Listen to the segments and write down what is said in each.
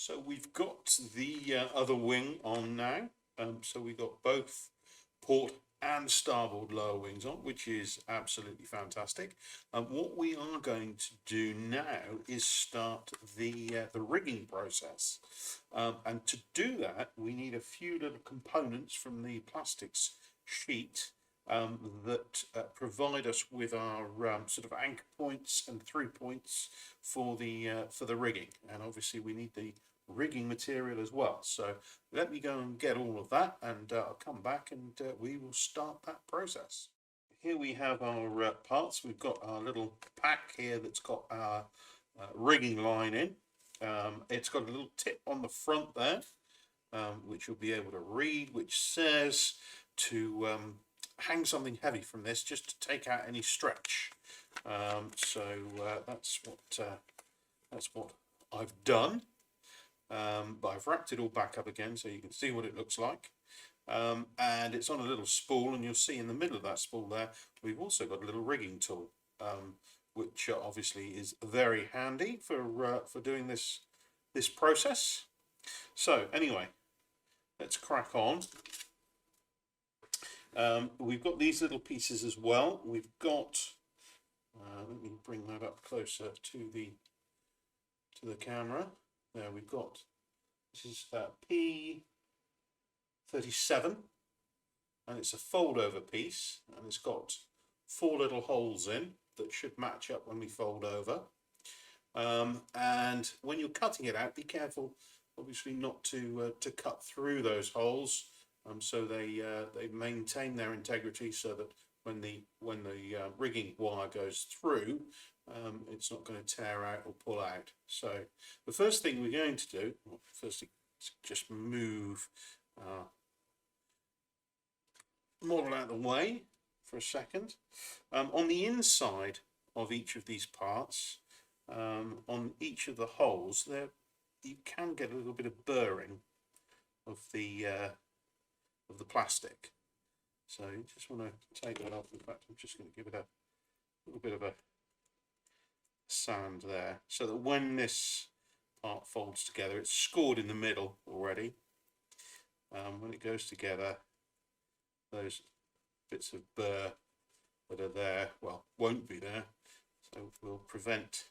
So we've got the other wing on now. So we've got both port and starboard lower wings on, which is absolutely fantastic. What we are going to do now is start the rigging process. And to do that, we need a few little components from the plastics sheet that provide us with our sort of anchor points and through points for the rigging. And obviously we need the rigging material as well. So let me go and get all of that, and I'll come back and we will start that process. Here we have our parts. We've got our little pack here that's got our rigging line in. It's got a little tip on the front there, which you'll be able to read, which says to hang something heavy from this just to take out any stretch. So that's what I've done. But I've wrapped it all back up again so you can see what it looks like. And it's on a little spool, and you'll see in the middle of that spool there we've also got a little rigging tool, which obviously is very handy for doing this process. So anyway, let's crack on. We've got these little pieces as well. We've got let me bring that up closer to the camera. There we've got, this is P37, and it's a fold over piece, and it's got 4 little holes in that should match up when we fold over. And when you're cutting it out, be careful obviously not to cut through those holes, so they maintain their integrity, so that when the rigging wire goes through, it's not going to tear out or pull out. So the first thing we're going to do, firstly, just move our model out of the way for a second. On the inside of each of these parts, on each of the holes, there you can get a little bit of burring of the plastic. So you just want to take that off. In fact, I'm just going to give it a little bit of a sand there, so that when this part folds together, it's scored in the middle already. When it goes together, those bits of burr that are there, well, won't be there, so will prevent,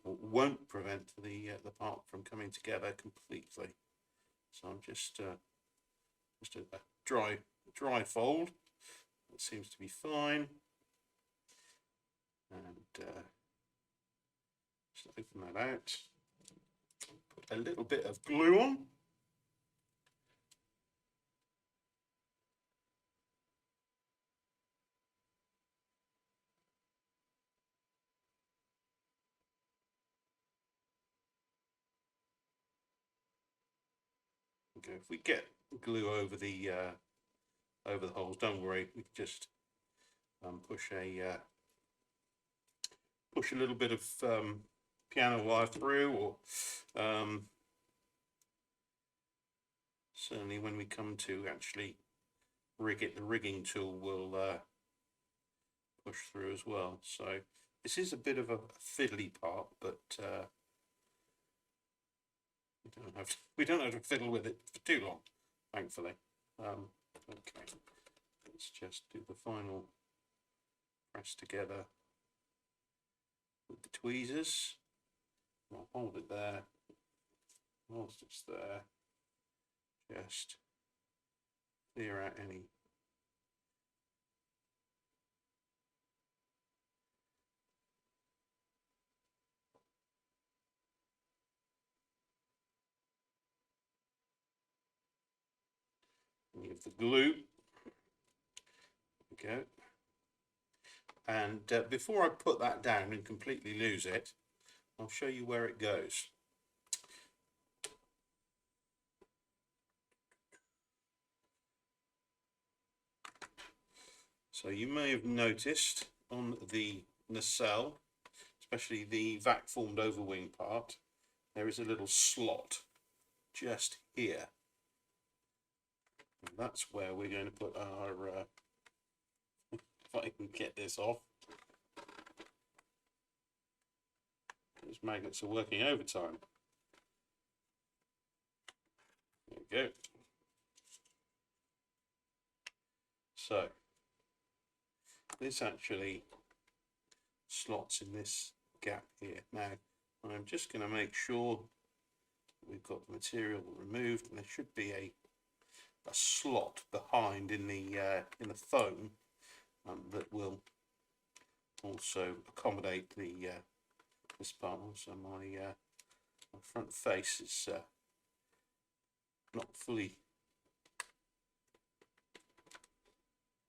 or won't prevent the part from coming together completely. So I'm just a dry fold. It seems to be fine. And just open that out, put a little bit of glue on. Okay, if we get glue over the holes, don't worry, we can just push a little bit of piano wire through, or certainly when we come to actually rig it, the rigging tool will push through as well. So this is a bit of a fiddly part, but we don't have to fiddle with it for too long, thankfully. Okay, let's just do the final press together with the tweezers. I'll hold it there whilst it's there. Just clear out any of the glue. There we go. And before I put that down and completely lose it, I'll show you where it goes. So you may have noticed on the nacelle, especially the vac formed overwing part, there is a little slot just here. And that's where we're going to put our if I can get this off. These magnets are working overtime. There we go. So this actually slots in this gap here. Now I'm just going to make sure we've got the material removed, and there should be a slot behind in the foam that will also accommodate the this part. Also, my front face is not fully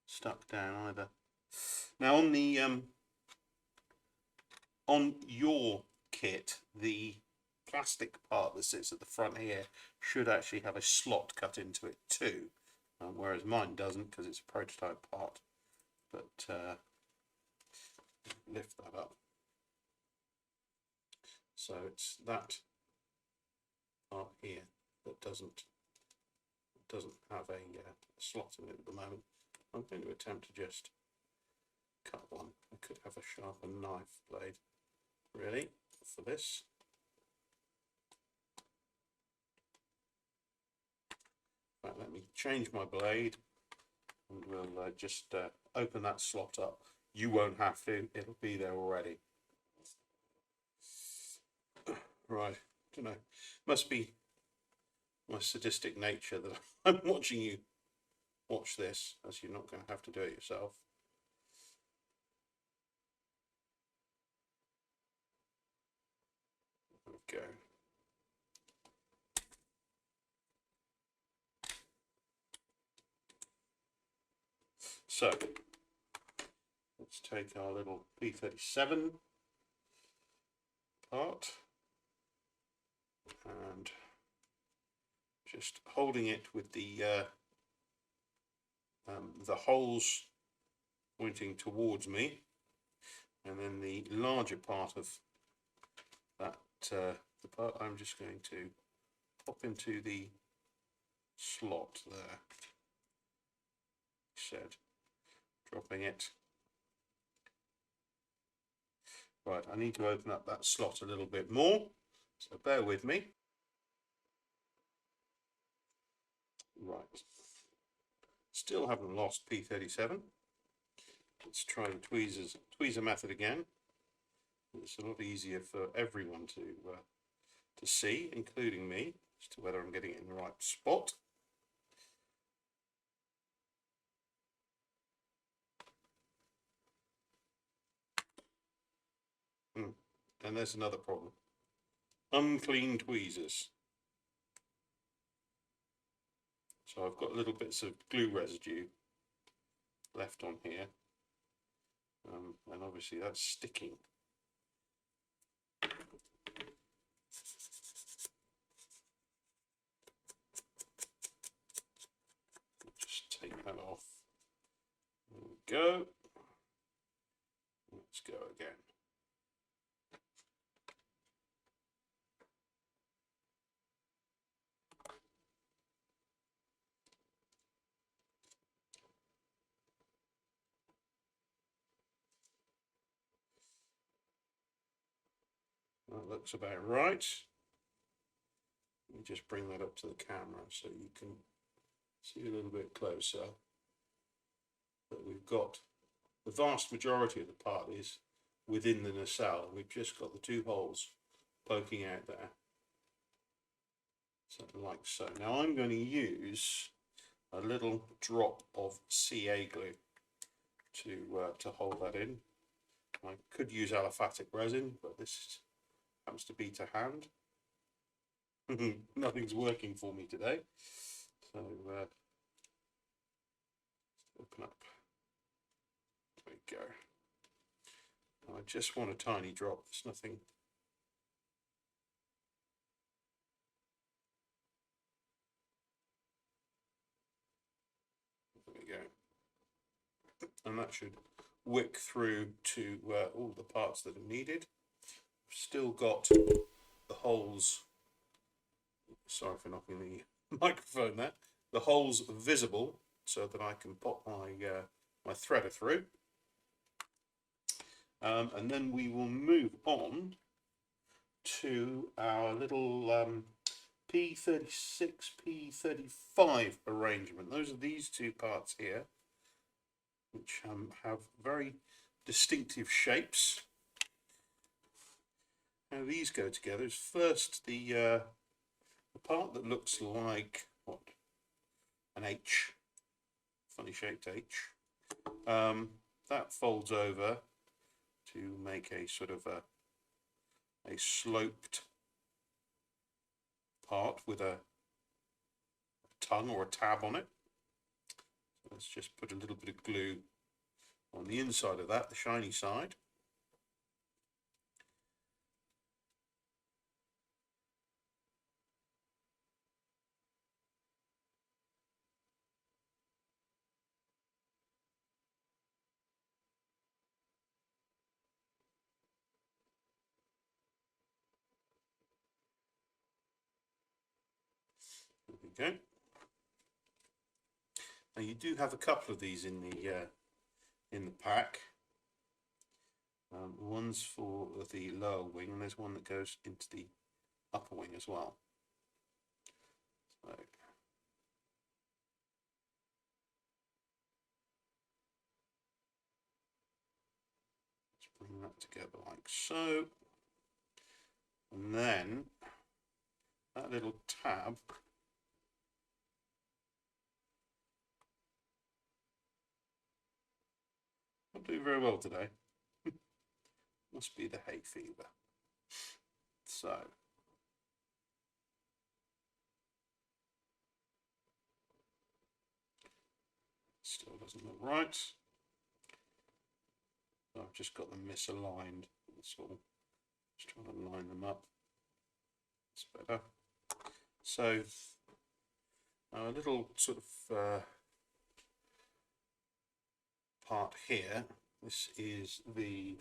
stuck down either. Now on the on your kit, the plastic part that sits at the front here should actually have a slot cut into it too, whereas mine doesn't because it's a prototype part. But lift that up. So it's that part here that doesn't have a slot in it at the moment. I'm going to attempt to just cut one. I could have a sharper knife blade, really, for this. Right, let me change my blade, and we'll just open that slot up. You won't have to, it'll be there already. Right, don't know, must be my sadistic nature that I'm watching you watch this, as you're not going to have to do it yourself. There we go. So let's take our little P37 part and just holding it with the holes pointing towards me, and then the larger part of that the part I'm just going to pop into the slot there. Said, dropping it. Right, I need to open up that slot a little bit more, so bear with me. Right, still haven't lost P37. Let's try the tweezer method again. It's a lot easier for everyone to see, including me, as to whether I'm getting it in the right spot. And there's another problem. Unclean tweezers. So I've got little bits of glue residue left on here. And obviously that's sticking. Just take that off. There we go. Let's go again. That looks about right. Let me just bring that up to the camera so you can see a little bit closer. But we've got the vast majority of the part is within the nacelle. We've just got the two holes poking out there. Something like so. Now I'm going to use a little drop of CA glue to hold that in. I could use aliphatic resin, but this happens to be to hand. Nothing's working for me today. So open up. There we go. I just want a tiny drop. There's nothing. There we go. And that should wick through to all the parts that are needed. Still got the holes, sorry for knocking the microphone there, the holes visible so that I can pop my my threader through, and then we will move on to our little P36, P35 arrangement. Those are these two parts here, which have very distinctive shapes. How these go together is first the part that looks like what, an H, funny shaped H. That folds over to make a sort of a sloped part with a tongue or a tab on it. So let's just put a little bit of glue on the inside of that, the shiny side. There we go. Now you do have a couple of these in the pack. One's for the lower wing, and there's one that goes into the upper wing as well. So let's bring that together like so, and then that little tab not doing very well today. Must be the hay fever. So still doesn't look right. I've just got them misaligned. That's all. Just trying to line them up. It's better. So a little sort of part here. This is the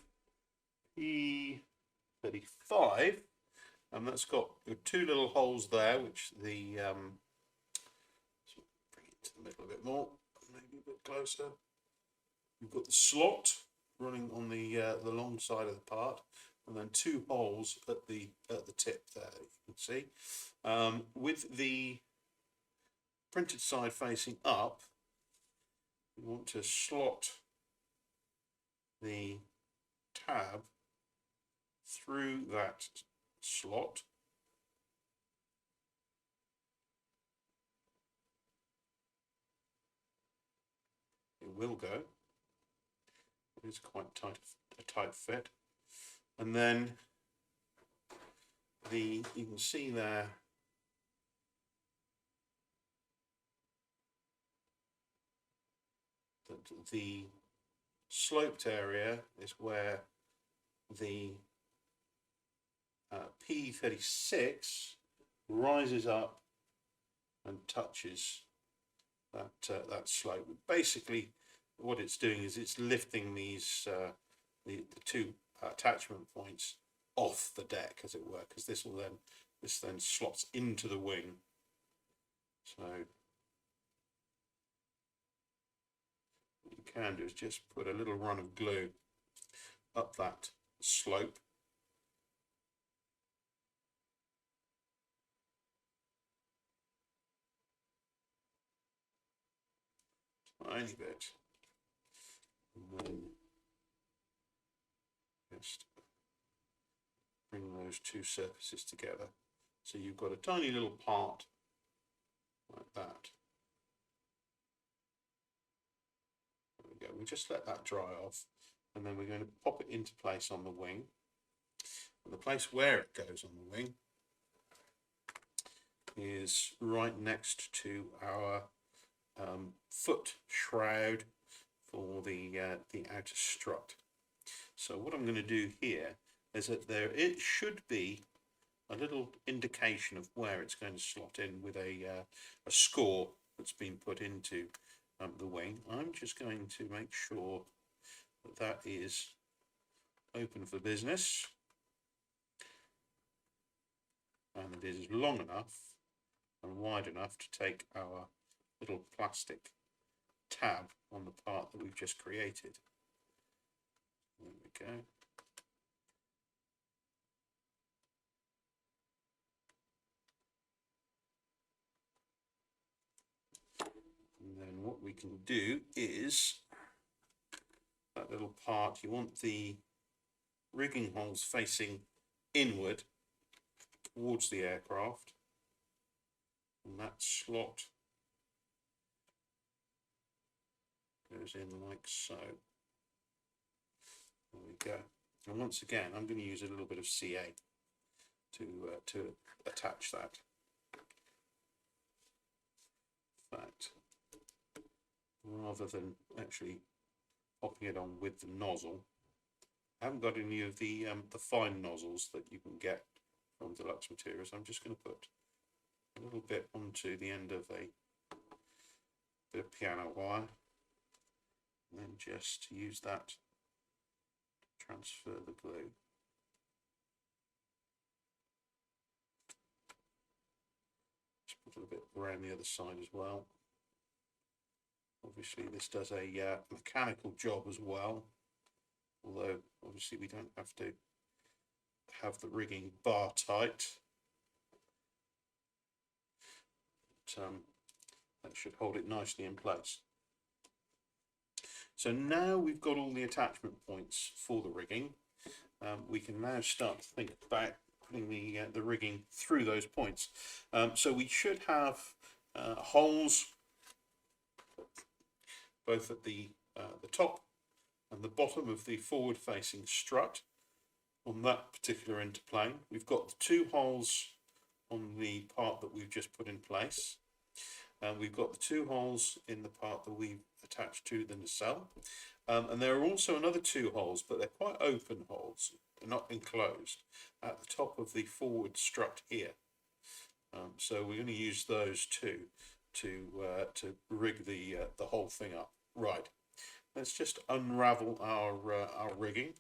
P35, and that's got two little holes there, which the bring it to the middle a bit more, maybe a bit closer. You've got the slot running on the long side of the part, and then two holes at the tip there, you can see. With the printed side facing up, you want to slot the tab through that slot. It will go. It is quite a tight fit. And then you can see there that the sloped area is where the P36 rises up and touches that slope. But basically, what it's doing is it's lifting these the two attachment points off the deck, as it were, because this then slots into the wing. So what you can do is just put a little run of glue up that slope. Tiny bit. And then just bring those two surfaces together. So you've got a tiny little part like that. There we go. We'll just let that dry off, and then we're going to pop it into place on the wing. And the place where it goes on the wing is right next to our foot shroud for the outer strut. So what I'm going to do here is that it should be a little indication of where it's going to slot in with a score that's been put into the wing. I'm just going to make sure that that is open for business, and it is long enough and wide enough to take our little plastic tab on the part that we've just created. There we go. And then what we can do is that little part, you want the rigging holes facing inward towards the aircraft, and that slot goes in like so. There we go. And once again, I'm going to use a little bit of CA to attach that. In fact, rather than actually popping it on with the nozzle, I haven't got any of the fine nozzles that you can get from Deluxe Materials. I'm just going to put a little bit onto the end of a bit of piano wire, and then just use that to transfer the glue. Just put a little bit around the other side as well. Obviously this does a mechanical job as well, although obviously we don't have to have the rigging bar tight. But, that should hold it nicely in place. So now we've got all the attachment points for the rigging, we can now start to think about putting the rigging through those points. So we should have holes both at the top and the bottom of the forward-facing strut on that particular interplane. We've got the two holes on the part that we've just put in place. We've got the two holes in the part that we've attached to the nacelle. And there are also another two holes, but they're quite open holes. They're not enclosed at the top of the forward strut here. So we're going to use those two to rig the whole thing up. Right. Let's just unravel our rigging,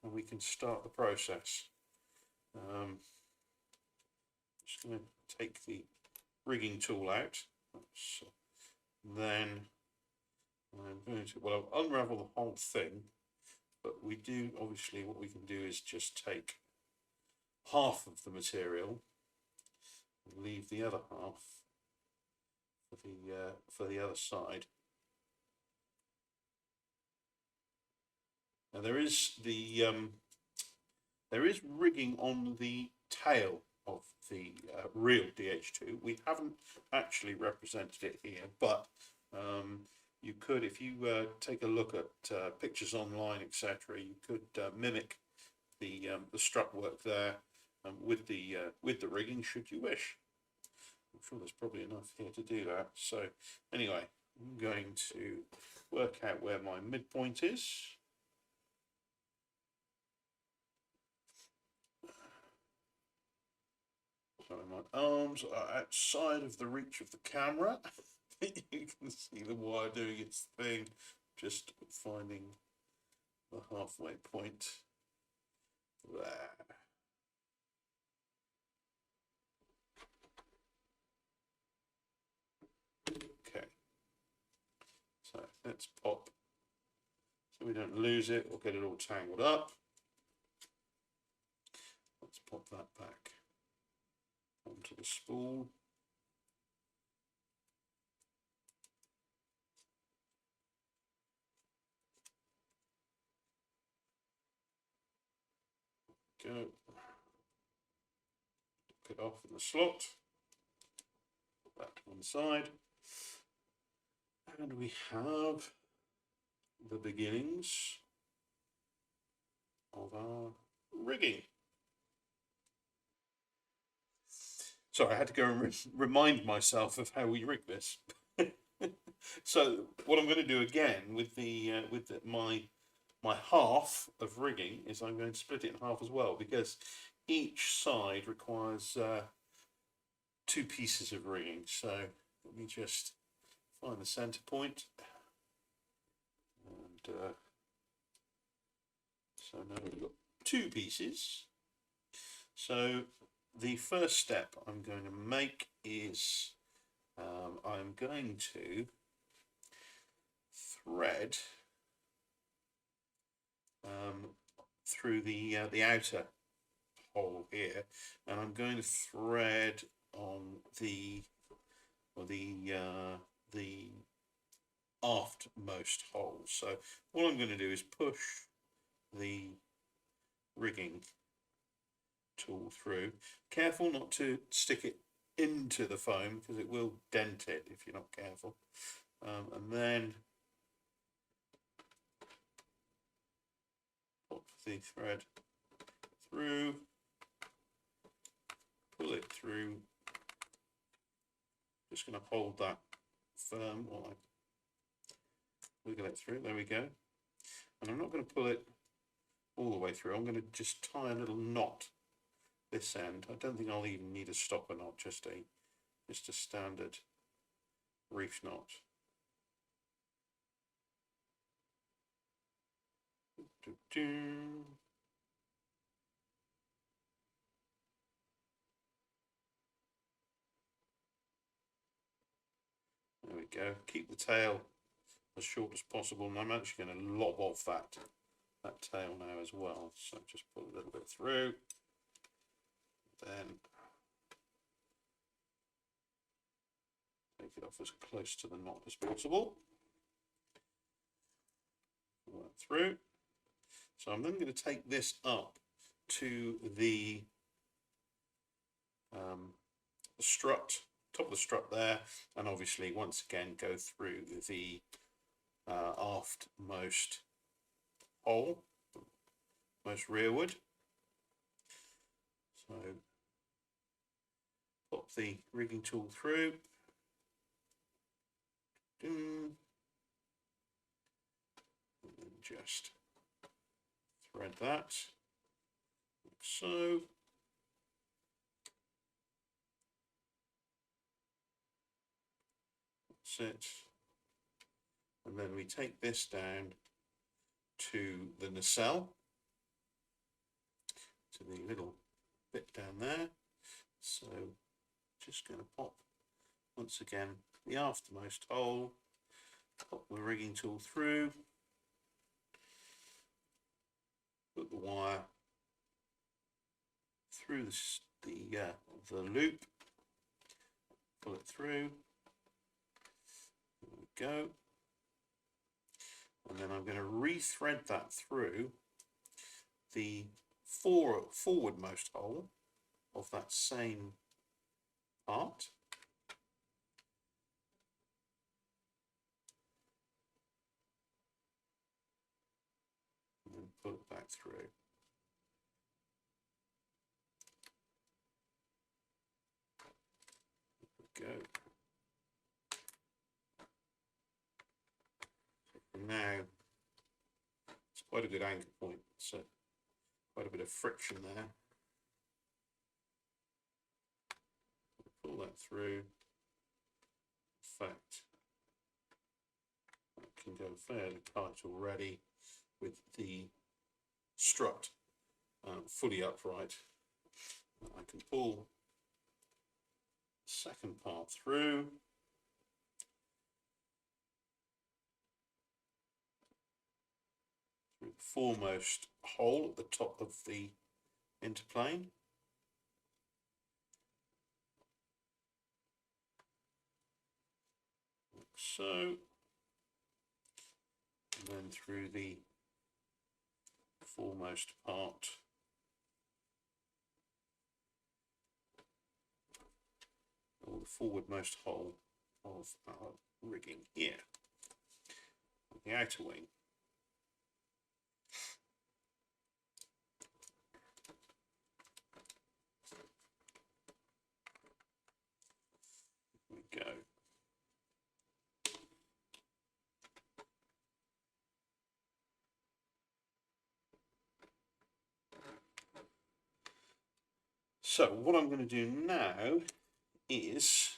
and we can start the process. Just going to take the rigging tool out. Then I'm going to, well, I'll unravel the whole thing, but we do, obviously, what we can do is just take half of the material and leave the other half for the other side. Now there is rigging on the tail of the real DH2. We haven't actually represented it here, but you could, if you take a look at pictures online, etc., you could mimic the strut work there with the rigging, should you wish. I'm sure there's probably enough here to do that. So anyway, I'm going to work out where my midpoint is. So my arms are outside of the reach of the camera. You can see the wire doing its thing, just finding the halfway point there. Okay, so let's pop, so we don't lose it or get it all tangled up. Let's pop that back onto the spool. Go. Put it off in the slot. That to one side. And we have the beginnings of our rigging. Sorry, I had to go and remind myself of how we rig this. So what I'm going to do again with my half of rigging is I'm going to split it in half as well, because each side requires two pieces of rigging. So let me just find the center point, and so now we've got two pieces. So the first step I'm going to make is I'm going to thread through the outer hole here, and I'm going to thread on the aftmost hole. So what I'm going to do is push the rigging tool through. Careful not to stick it into the foam because it will dent it if you're not careful. And then pop the thread through, pull it through. Just going to hold that firm while I wiggle it through. There we go. And I'm not going to pull it all the way through. I'm going to just tie a little knot this end. I don't think I'll even need a stopper knot, just a standard reef knot. There we go. Keep the tail as short as possible, and I'm actually going to lob off that tail now as well. So just pull a little bit through, then take it off as close to the knot as possible. Pull that through. So I'm then going to take this up to the strut, top of the strut there, and obviously once again go through the aftmost hole, most rearward. So pop the rigging tool through. And then just thread that like so. That's it. And then we take this down to the nacelle, to the little bit down there. So just going to pop once again the aftermost hole, pop the rigging tool through, put the wire through the loop, pull it through. There we go. And then I'm going to re-thread that through the forwardmost hole of that same part. And then pull it back through. There we go. Now it's quite a good anchor point, so quite a bit of friction there. Pull that through. In fact, that can go fairly tight already with the strut fully upright. I can pull the second part through. The foremost hole at the top of the interplane. Like so. And then through the foremost part or the forwardmost hole of our rigging here, the outer wing. Go. So what I'm going to do now is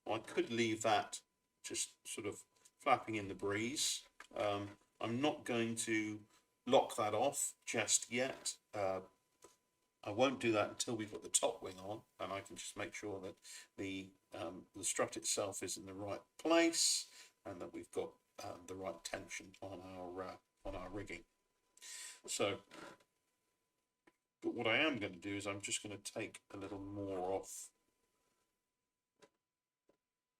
I could leave that just sort of flapping in the breeze. I'm not going to lock that off just yet. I won't do that until we've got the top wing on, and I can just make sure that the strut itself is in the right place and that we've got the right tension on our rigging. So, but what I am going to do is I'm just going to take a little more off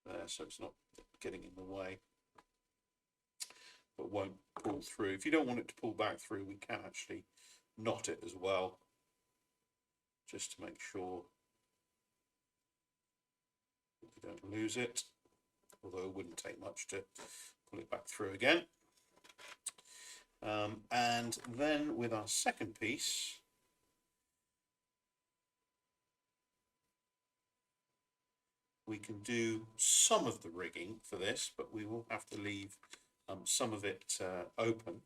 there, so it's not getting in the way. but won't pull through. If you don't want it to pull back through, we can actually knot it as well, just to make sure that you don't lose it, although it wouldn't take much to pull it back through again. And then with our second piece, we can do some of the rigging for this, but we will have to leave some of it open.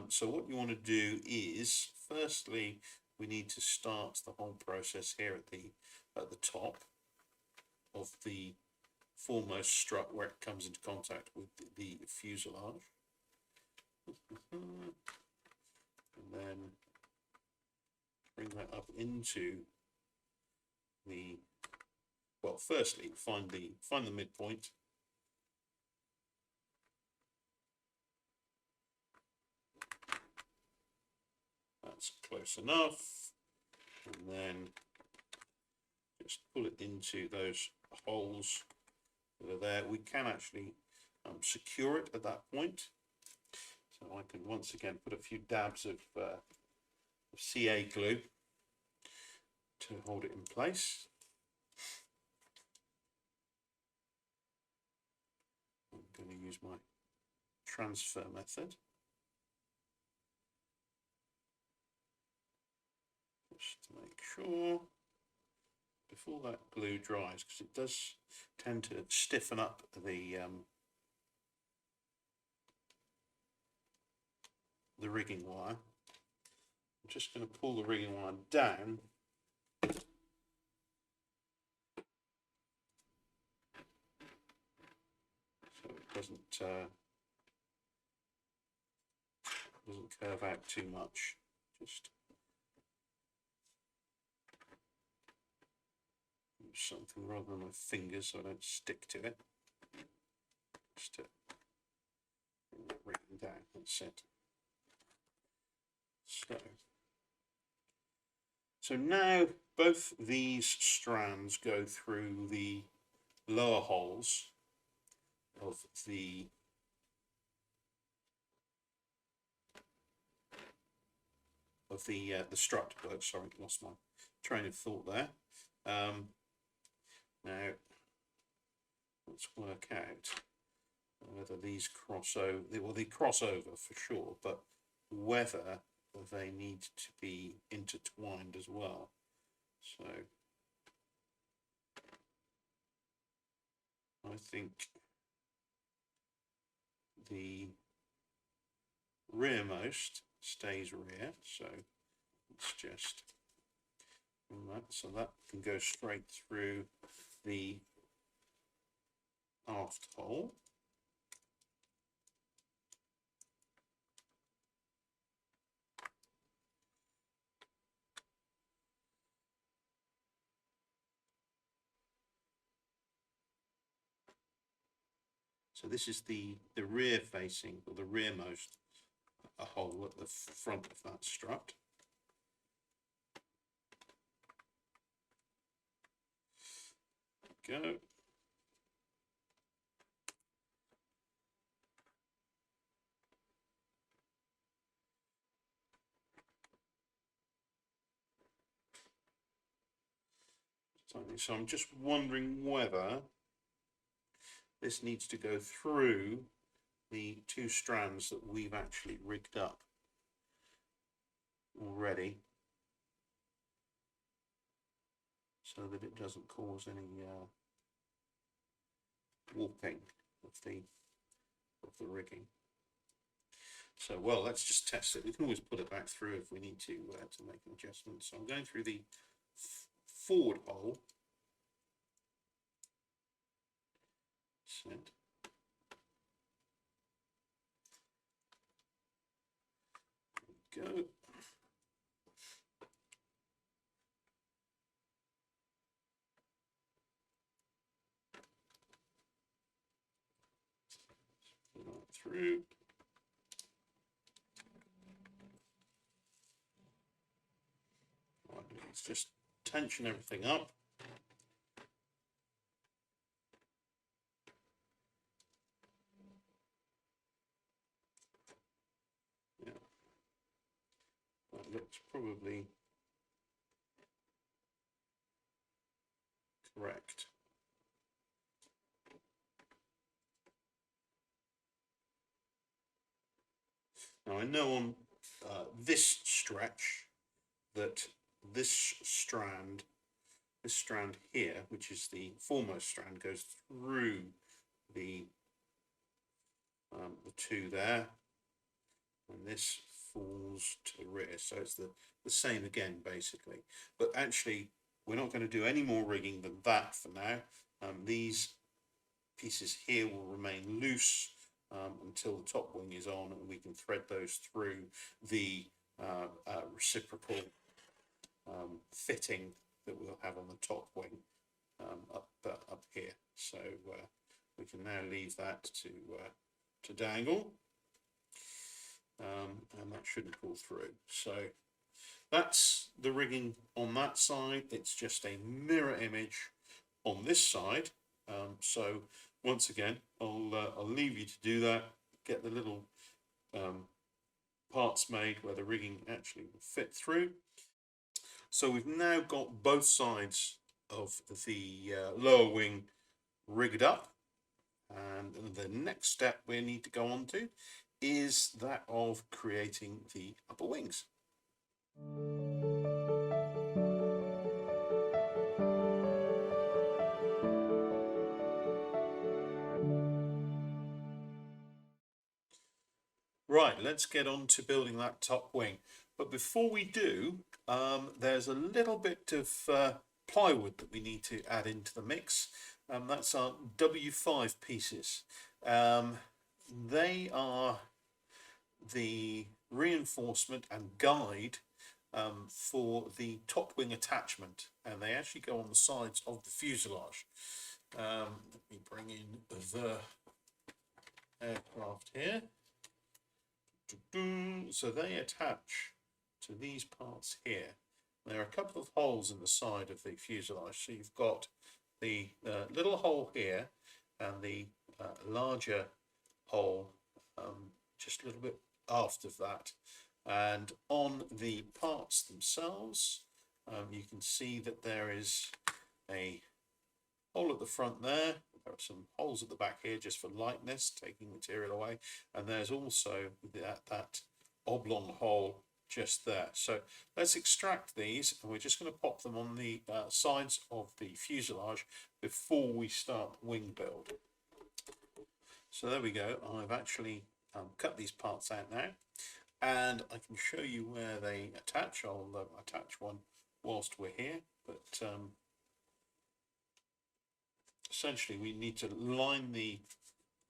So what you want to do is, firstly, we need to start the whole process here at the top of the foremost strut where it comes into contact with the fuselage. And then bring that up into the, well, firstly find the midpoint. That's close enough, and then just pull it into those holes that are there. We can actually secure it at that point. So I can once again put a few dabs of CA glue to hold it in place. I'm going to use my transfer method. Just to make sure before that glue dries, because it does tend to stiffen up the rigging wire. I'm just going to pull the rigging wire down so it doesn't curve out too much. Just use something rather than my fingers so I don't stick to it. Just to bring that rigging down. That's it. So now both these strands go through the lower holes of the strut. Oh, sorry, lost my train of thought there. Now let's work out whether these cross over. Well, they cross over for sure, but whether they need to be intertwined as well. So I think the rearmost stays rear, so it's just that, so that can go straight through the aft hole. So this is the rear facing, or the rearmost hole at the front of that strut. Go. So I'm just wondering whether this needs to go through the two strands that we've actually rigged up already, so that it doesn't cause any warping of the rigging. So, well, let's just test it. We can always put it back through if we need to make an adjustment. So I'm going through the forward hole. Set. There we go. Put that through. Right, let's just tension everything up. probably correct. Now I know on this stretch that this strand here, which is the foremost strand, goes through the two there, and this falls to the rear. So it's the same again, basically. But actually, we're not going to do any more rigging than that for now. These pieces here will remain loose until the top wing is on, and we can thread those through the reciprocal fitting that we'll have on the top wing up here. So we can now leave that to dangle, and that shouldn't pull through. So that's the rigging on that side. It's just a mirror image on this side. So once again, I'll leave you to do that. Get the little parts made where the rigging actually will fit through. So we've now got both sides of the lower wing rigged up, and the next step we need to go on to is that of creating the upper wings. Right, let's get on to building that top wing. But before we do, there's a little bit of plywood that we need to add into the mix. That's our W5 pieces. They are the reinforcement and guide for the top wing attachment, and they actually go on the sides of the fuselage. Let me bring in the aircraft here. So they attach to these parts here. There are a couple of holes in the side of the fuselage. So you've got the little hole here and the larger hole just a little bit aft of that. And on the parts themselves, you can see that there is a hole at the front there. There are some holes at the back here just for lightness, taking material away. And there's also that oblong hole just there. So let's extract these, and we're just going to pop them on the sides of the fuselage before we start wing build. So there we go. I've actually cut these parts out now, and I can show you where they attach. I'll attach one whilst we're here, but essentially we need to line the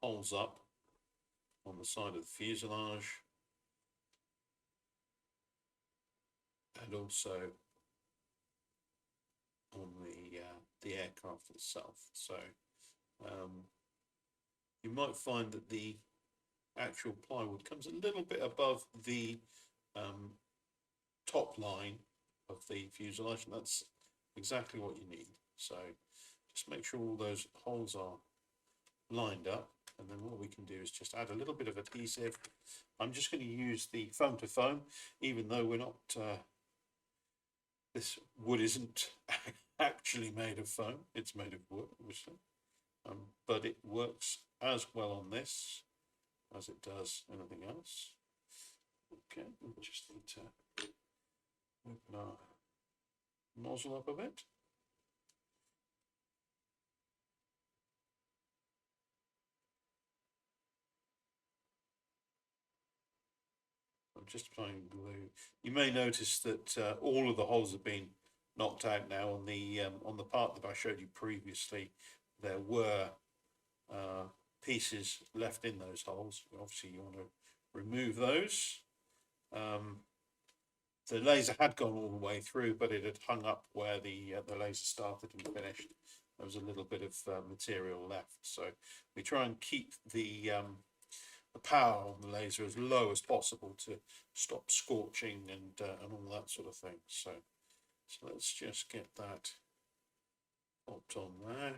holes up on the side of the fuselage, and also on the aircraft itself. So you might find that the actual plywood comes a little bit above the top line of the fuselage, and that's exactly what you need. So just make sure all those holes are lined up, and then what we can do is just add a little bit of adhesive. I'm just going to use the foam to foam, even though we're not this wood isn't actually made of foam, it's made of wood, obviously, but it works as well on this as it does anything else. Okay, we just need to open our nozzle up a bit. I'm just applying glue. You may notice that all of the holes have been knocked out now. On the part that I showed you previously, there were pieces left in those holes. Obviously, you want to remove those. The laser had gone all the way through, but it had hung up where the laser started and finished. There was a little bit of material left, so we try and keep the power on the laser as low as possible to stop scorching and all that sort of thing. So let's just get that popped on there.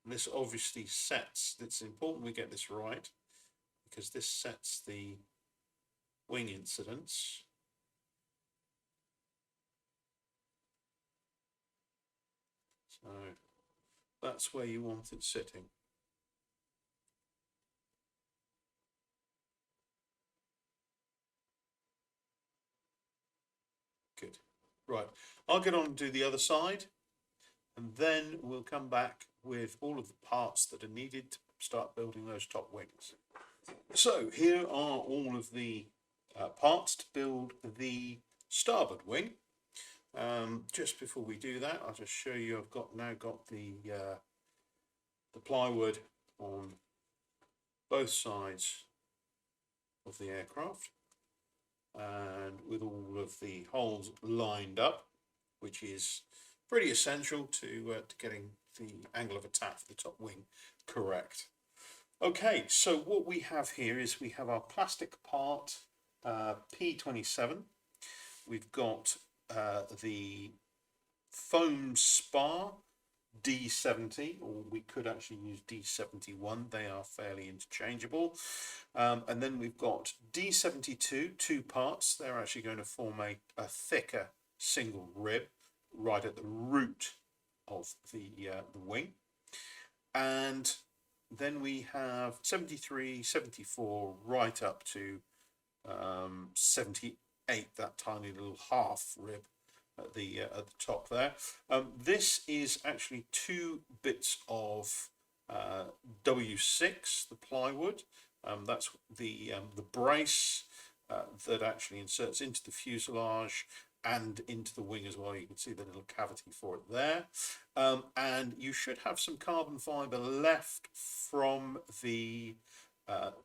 And this obviously sets. It's important we get this right, because this sets the wing incidence. So that's where you want it sitting. Good. Right, I'll get on and do the other side, and then we'll come back with all of the parts that are needed to start building those top wings. So here are all of the parts to build the starboard wing. Just before we do that, I'll just show you I've now got the plywood on both sides of the aircraft, and with all of the holes lined up, which is pretty essential to getting the angle of attack for the top wing correct. Okay, so what we have here is we have our plastic part P27. We've got the foam spar D70, or we could actually use D71. They are fairly interchangeable. And then we've got D72, 2 parts. They're actually going to form a thicker single rib right at the root of the wing. And then we have 73, 74, right up to 78, that tiny little half rib at the top there. This is actually 2 bits of W6, the plywood. That's the brace that actually inserts into the fuselage and into the wing as well. You can see the little cavity for it there. And you should have some carbon fibre left from the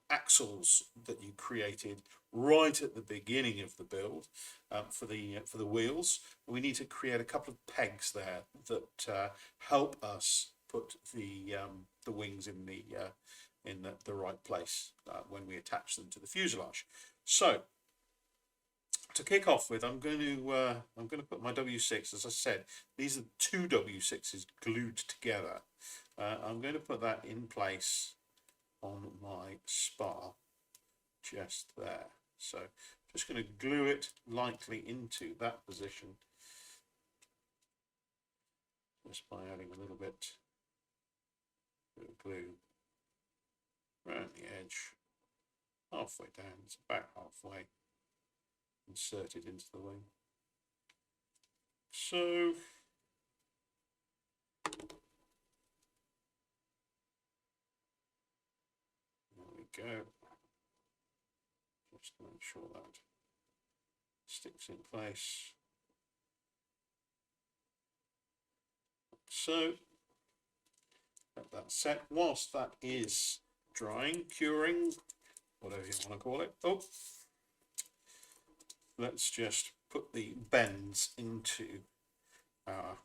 axles that you created right at the beginning of the build for the wheels. We need to create a couple of pegs there that help us put the wings in the right place when we attach them to the fuselage. So to kick off with, I'm going to put my W6. As I said, these are 2 W6s glued together. I'm going to put that in place on my spar just there. So just going to glue it lightly into that position, just by adding a little bit of glue around the edge, halfway down. It's about halfway inserted into the wing. So there we go. Just to make sure that sticks in place. So let that set. Whilst that is drying, curing, whatever you want to call it. Oh, let's just put the bends into our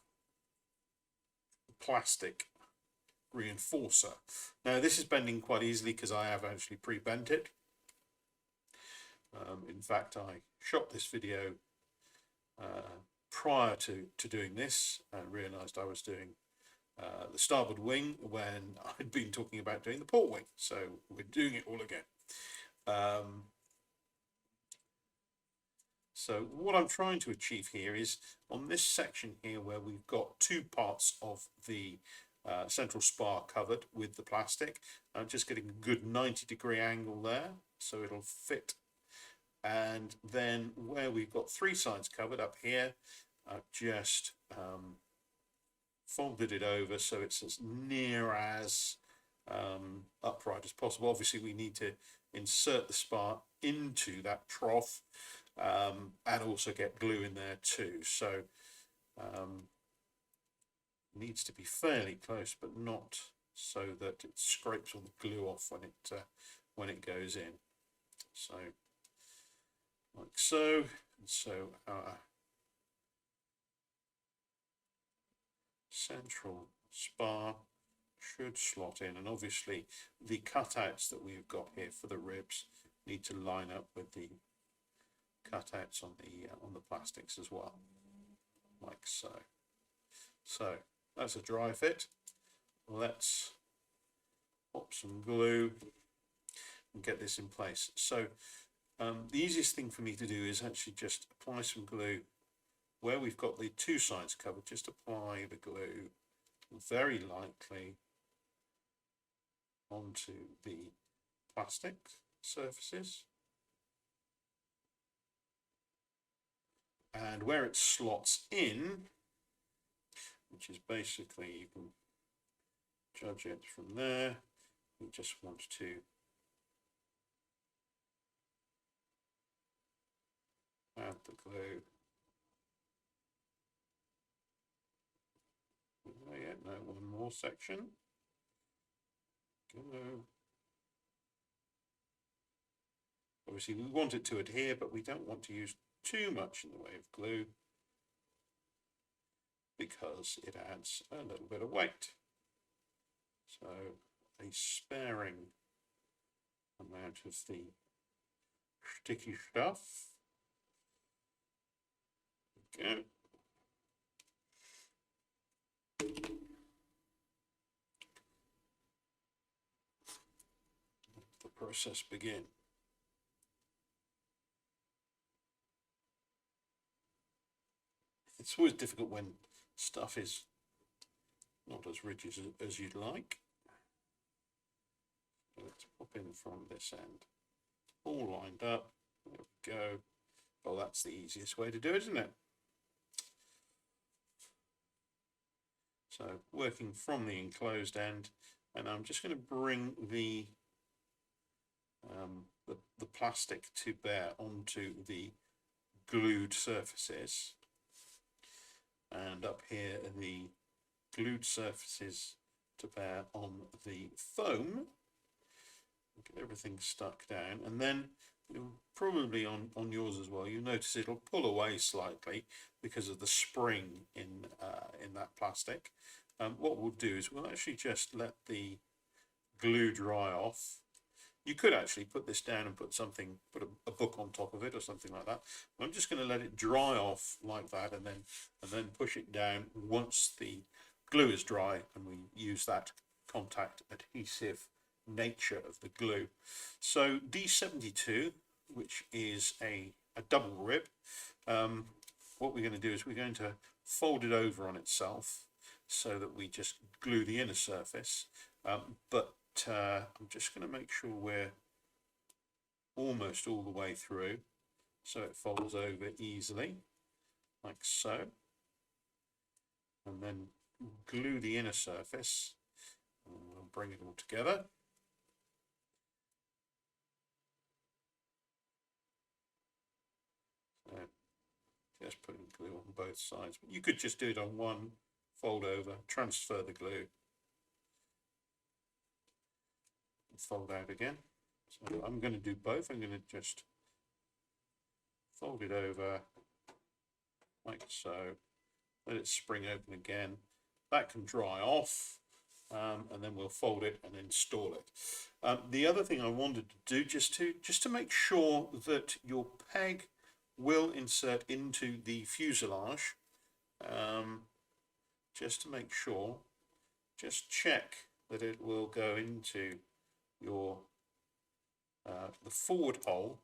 plastic reinforcer. Now this is bending quite easily because I have actually pre-bent it. In fact, I shot this video prior to doing this and realised I was doing the starboard wing when I'd been talking about doing the port wing. So we're doing it all again. So what I'm trying to achieve here is on this section here where we've got 2 parts of the central spar covered with the plastic, I'm just getting a good 90-degree angle there so it'll fit. And then where we've got 3 sides covered up here, I've just folded it over so it's as near as upright as possible. Obviously we need to insert the spar into that trough and also get glue in there too. So needs to be fairly close, but not so that it scrapes all the glue off when it goes in. So like so, and so our central spar should slot in, and obviously the cutouts that we've got here for the ribs need to line up with the cutouts on the plastics as well, like so. So that's a dry fit. Let's pop some glue. and get this in place. So the easiest thing for me to do is actually just apply some glue where we've got the two sides covered. Just apply the glue very lightly onto the plastic surfaces, and where it slots in, which is basically, you can judge it from there, you just want to add the glue. Oh yeah, no, one more section. Go. Obviously we want it to adhere, but we don't want to use too much in the way of glue because it adds a little bit of weight. So a sparing amount of the sticky stuff. Okay. The process begin. It's always difficult when stuff is not as rich as you'd like. So let's pop in from this end. All lined up. There we go. Well, that's the easiest way to do it, isn't it? So working from the enclosed end, and I'm just going to bring the plastic to bear onto the glued surfaces, and up here the glued surfaces to bear on the foam. Get everything stuck down, and then probably on yours as well, you'll notice it'll pull away slightly because of the spring in that plastic. What we'll do is we'll actually just let the glue dry off. You could actually put this down and put a book on top of it or something like that. But I'm just going to let it dry off like that, and then push it down once the glue is dry, and we use that contact adhesive nature of the glue. So D72, which is a double rib, what we're going to do is we're going to fold it over on itself so that we just glue the inner surface, but I'm just going to make sure we're almost all the way through so it folds over easily like so, and then glue the inner surface, and we'll bring it all together. So just putting glue on both sides, but you could just do it on one, fold over, transfer the glue, and fold out again. So I'm going to do both. I'm going to just fold it over like so, let it spring open again. That can dry off, and then we'll fold it and install it. The other thing I wanted to do, just to make sure that your peg will insert into the fuselage, just to make sure, just check that it will go into your the forward hole,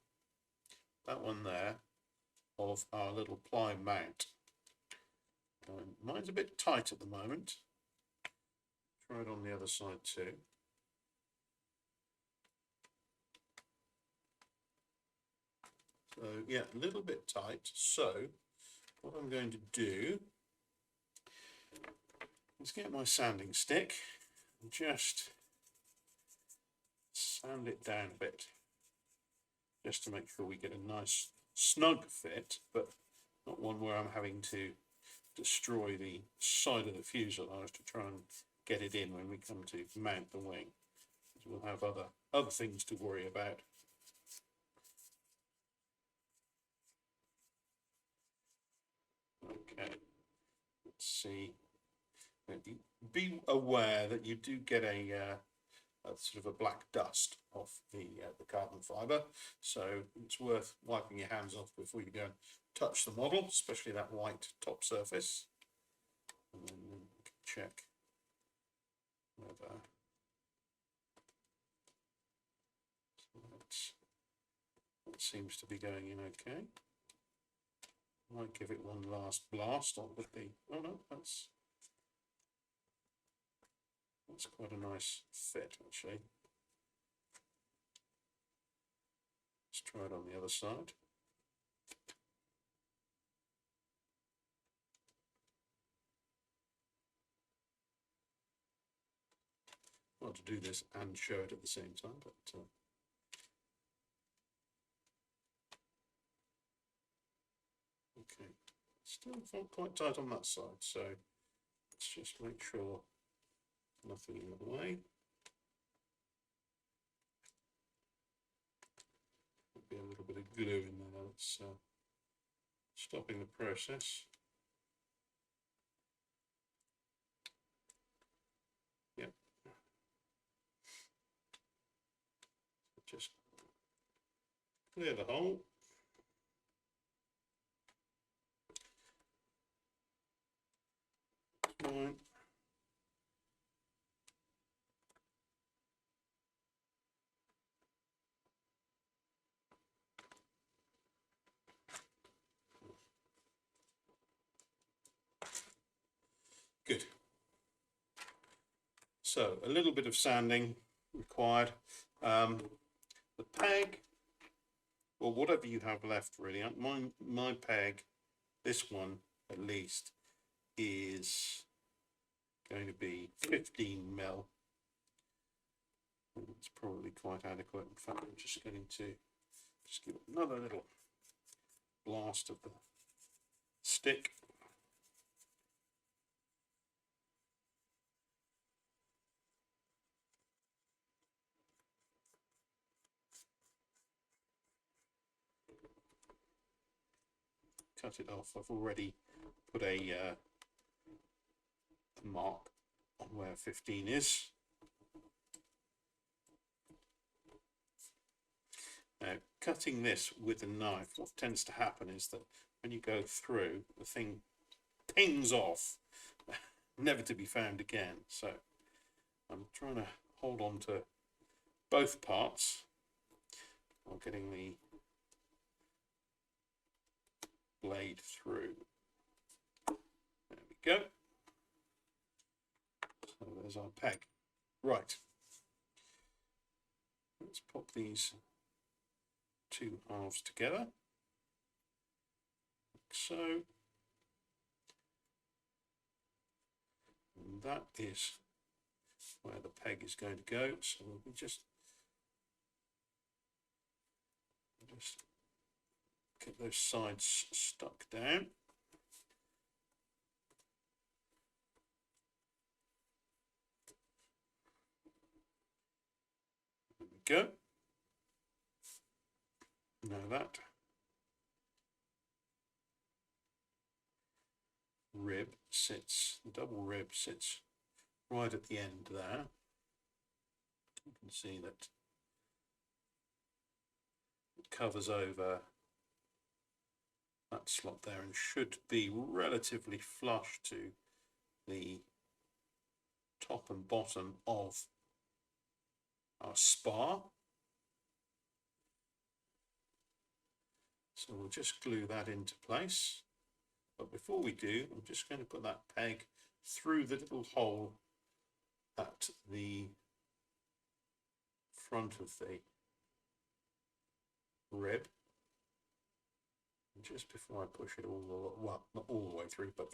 that one there, of our little ply mount. Mine's a bit tight at the moment. Try it on the other side too. So yeah, a little bit tight. So what I'm going to do is get my sanding stick and just sand it down a bit, just to make sure we get a nice snug fit, but not one where I'm having to destroy the side of the fuselage to try and get it in when we come to mount the wing. We'll have other things to worry about. Okay, let's see. Be aware that you do get a sort of a black dust off the carbon fibre, so it's worth wiping your hands off before you go and touch the model, especially that white top surface. And then we can check whether That seems to be going in okay. Might give it one last blast on with the, oh no, that's quite a nice fit actually. Let's try it on the other side. Well, to do this and show it at the same time, but okay, still felt quite tight on that side, so let's just make sure nothing in the way. Be a little bit of glue in there. That's stopping the process. Yep. Just clear the hole. Fine. Good. So a little bit of sanding required. The peg, or whatever you have left really, my peg, this one at least, is going to be 15 mil. It's probably quite adequate. In fact, I'm just going to just give it another little blast of the stick. Cut it off. I've already put a mark on where 15 is. Now, cutting this with a knife, what tends to happen is that when you go through, the thing pings off, never to be found again. So I'm trying to hold on to both parts while getting the blade through. There we go. So there's our peg. Right. Let's pop these two halves together, like so. And that is where the peg is going to go. So we'll just get those sides stuck down. There we go. Now that rib sits, the double rib sits right at the end there. You can see that it covers over that slot there and should be relatively flush to the top and bottom of our spar. So we'll just glue that into place. But before we do, I'm just going to put that peg through the little hole at the front of the rib. And just before I push it all the way, well, not all the way through, but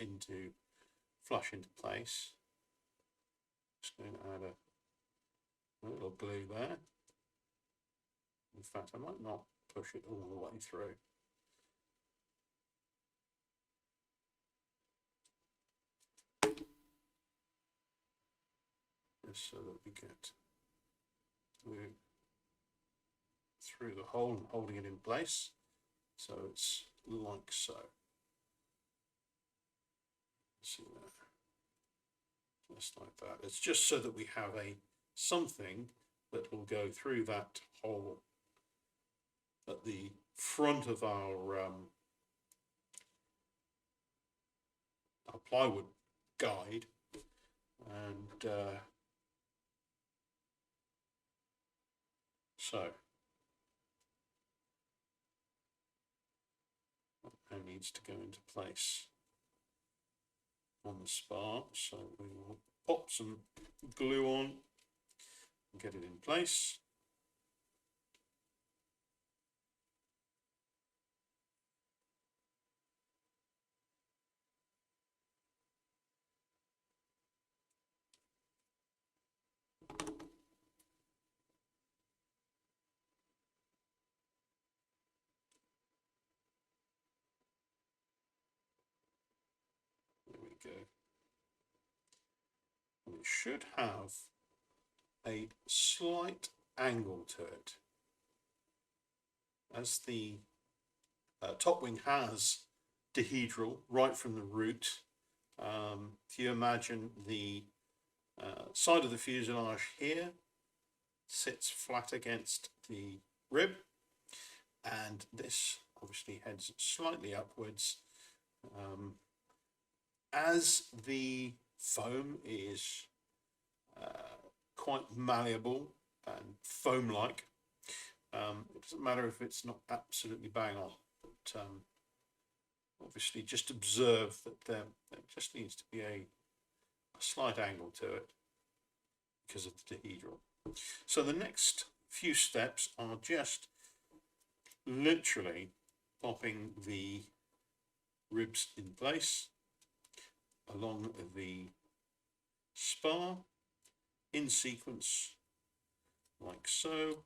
flush into place. Just going to add a little glue there. In fact, I might not push it all the way through. Just so that we get glue through the hole and holding it in place. So it's like so. See that? Just like that. It's just so that we have something that will go through that hole at the front of our plywood guide, and so needs to go into place on the spar. So we will pop some glue on and get it in place. There we go. And it should have a slight angle to it, as the top wing has dihedral right from the root. If you imagine the side of the fuselage here sits flat against the rib, and this obviously heads slightly upwards. As the foam is quite malleable and foam-like, it doesn't matter if it's not absolutely bang on, but obviously just observe that there just needs to be a slight angle to it because of the dihedral. So the next few steps are just literally popping the ribs in place along the spar in sequence, like so.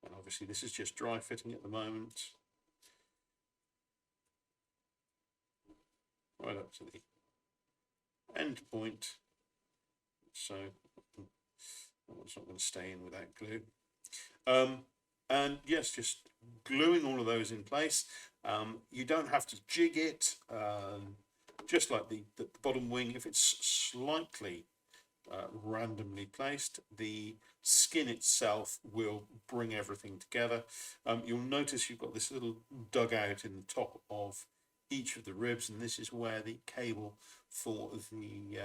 And obviously this is just dry fitting at the moment. Right up to the end point. So it's not going to stay in without glue. And yes, just gluing all of those in place. You don't have to jig it, just like the bottom wing. If it's slightly randomly placed, the skin itself will bring everything together. You'll notice you've got this little dugout in the top of each of the ribs, and this is where the cable for the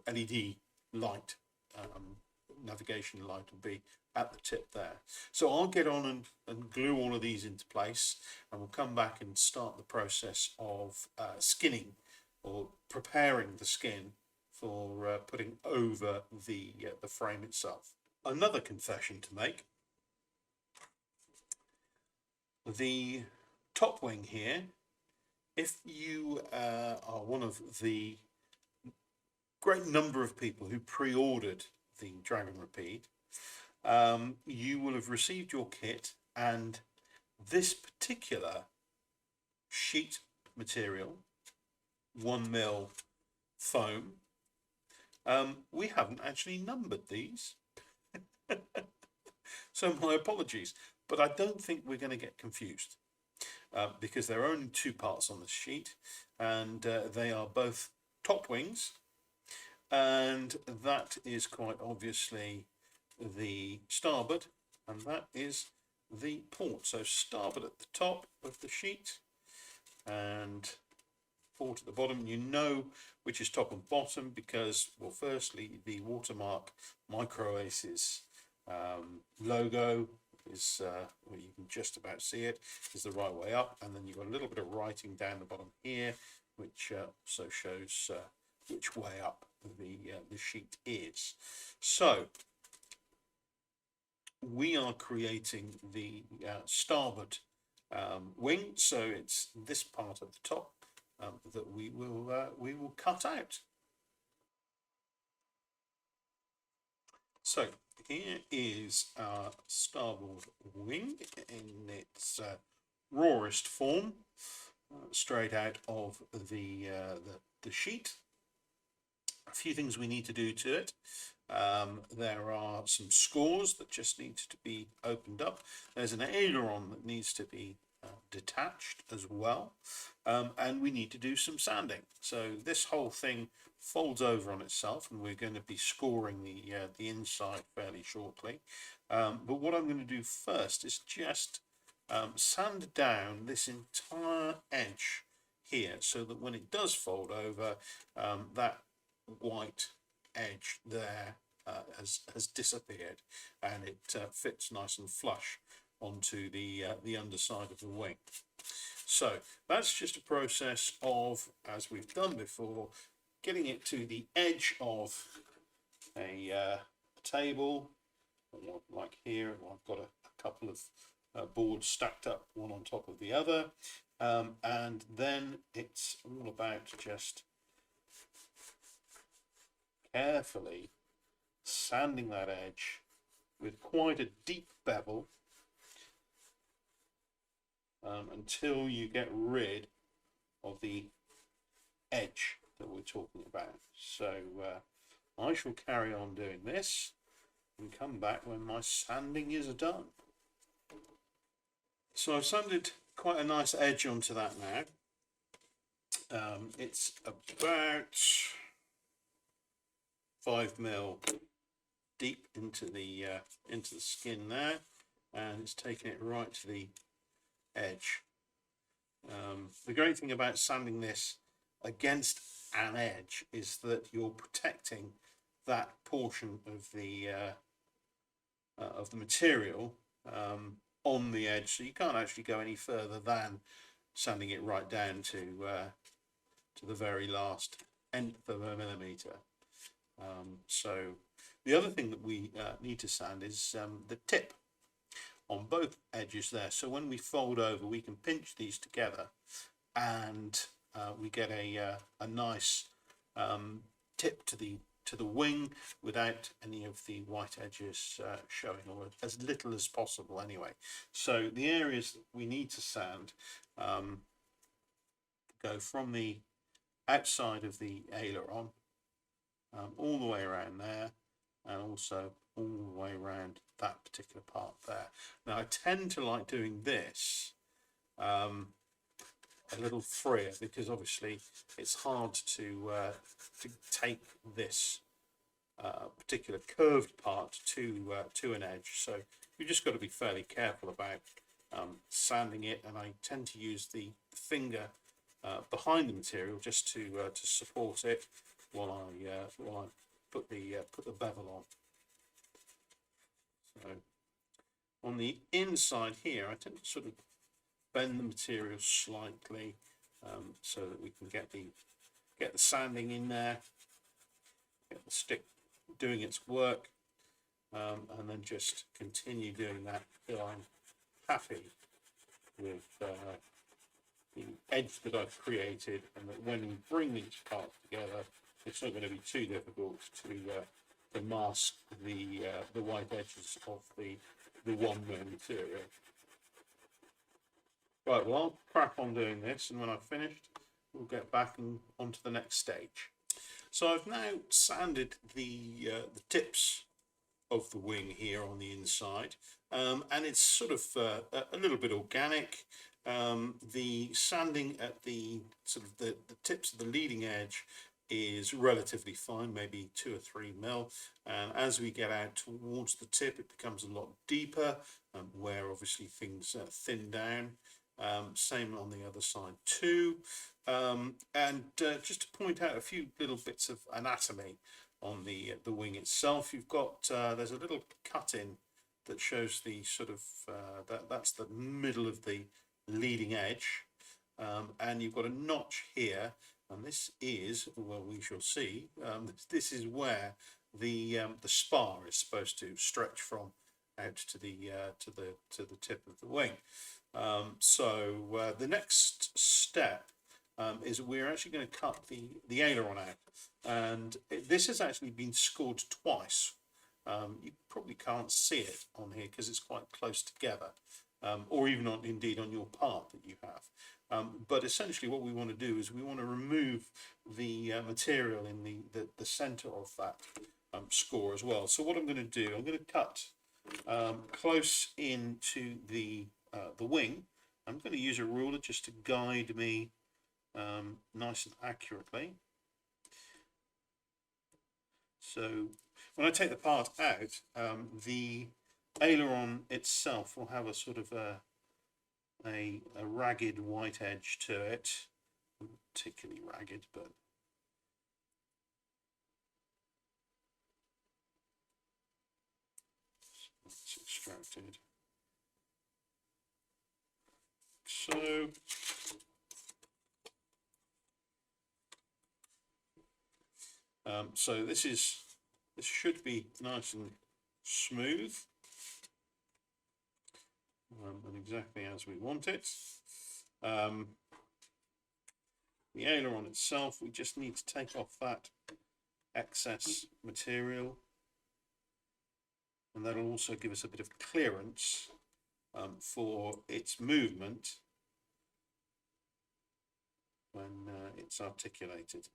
LED light, navigation light, will be at the tip there. So I'll get on and glue all of these into place, and we'll come back and start the process of skinning, or preparing the skin for putting over the frame itself. Another confession to make: the top wing here, if you are one of the great number of people who pre-ordered the Dragon Rapide, you will have received your kit, and this particular sheet material, 1mm foam, we haven't actually numbered these. So my apologies, but I don't think we're going to get confused, because there are only two parts on this sheet, and they are both top wings, and that is quite obviously the starboard, and that is the port. So starboard at the top of the sheet and port at the bottom. You know which is top and bottom because, well, firstly, the watermark Microaces logo is, well, you can just about see it, is the right way up, and then you've got a little bit of writing down the bottom here, which also shows which way up the sheet is. So we are creating the starboard wing, so it's this part at the top that we will cut out. So here is our starboard wing in its rawest form, straight out of the sheet. A few things we need to do to it. There are some scores that just need to be opened up. There's an aileron that needs to be detached as well, and we need to do some sanding. So this whole thing folds over on itself, and we're going to be scoring the inside fairly shortly. But what I'm going to do first is just sand down this entire edge here, so that when it does fold over, that white edge there has disappeared, and it fits nice and flush onto the underside of the wing. So that's just a process of, as we've done before, getting it to the edge of a table, like here. I've got a couple of boards stacked up one on top of the other, and then it's all about just carefully sanding that edge with quite a deep bevel until you get rid of the edge that we're talking about. So I shall carry on doing this and come back when my sanding is done. So I've sanded quite a nice edge onto that now. It's about 5mm deep into the skin there, and it's taking it right to the edge. The great thing about sanding this against an edge is that you're protecting that portion of the material on the edge, so you can't actually go any further than sanding it right down to the very last nth of a millimetre. So the other thing that we need to sand is the tip on both edges there. So when we fold over, we can pinch these together, and we get a nice tip to the wing without any of the white edges showing, or as little as possible anyway. So the areas that we need to sand go from the outside of the aileron all the way around there, and also all the way around that particular part there. Now I tend to like doing this a little freer, because obviously it's hard to take this particular curved part to an edge, so you've just got to be fairly careful about sanding it, and I tend to use the finger behind the material just to support it while I put the bevel on. So on the inside here, I tend to sort of bend the material slightly so that we can get the sanding in there, get the stick doing its work, and then just continue doing that until I'm happy with the edge that I've created, and that when we bring these parts together, it's not going to be too difficult to mask the white edges of the one-way material. Right, well, I'll crack on doing this, and when I've finished, we'll get back and onto the next stage. So I've now sanded the tips of the wing here on the inside, and it's sort of a little bit organic. The sanding at the tips of the leading edge is relatively fine, maybe 2 or 3mm, and as we get out towards the tip, it becomes a lot deeper, where obviously things thin down. Same on the other side too, and just to point out a few little bits of anatomy on the wing itself, you've got there's a little cut in that shows the sort of that's the middle of the leading edge, and you've got a notch here, and this is, well, we shall see, this is where the spar is supposed to stretch from out to the tip of the wing. So the next step is we're actually going to cut the aileron out, and this has actually been scored twice. You probably can't see it on here because it's quite close together, or even indeed on your part that you have. But essentially what we want to do is we want to remove the material in the center of that score as well. So what I'm going to do, I'm going to cut close into the wing. I'm going to use a ruler just to guide me nice and accurately. So when I take the part out, the aileron itself will have a sort of a ragged white edge to it, particularly ragged, but it's extracted. So this should be nice and smooth, and exactly as we want it. The aileron itself, we just need to take off that excess material, and that'll also give us a bit of clearance for its movement when it's articulated.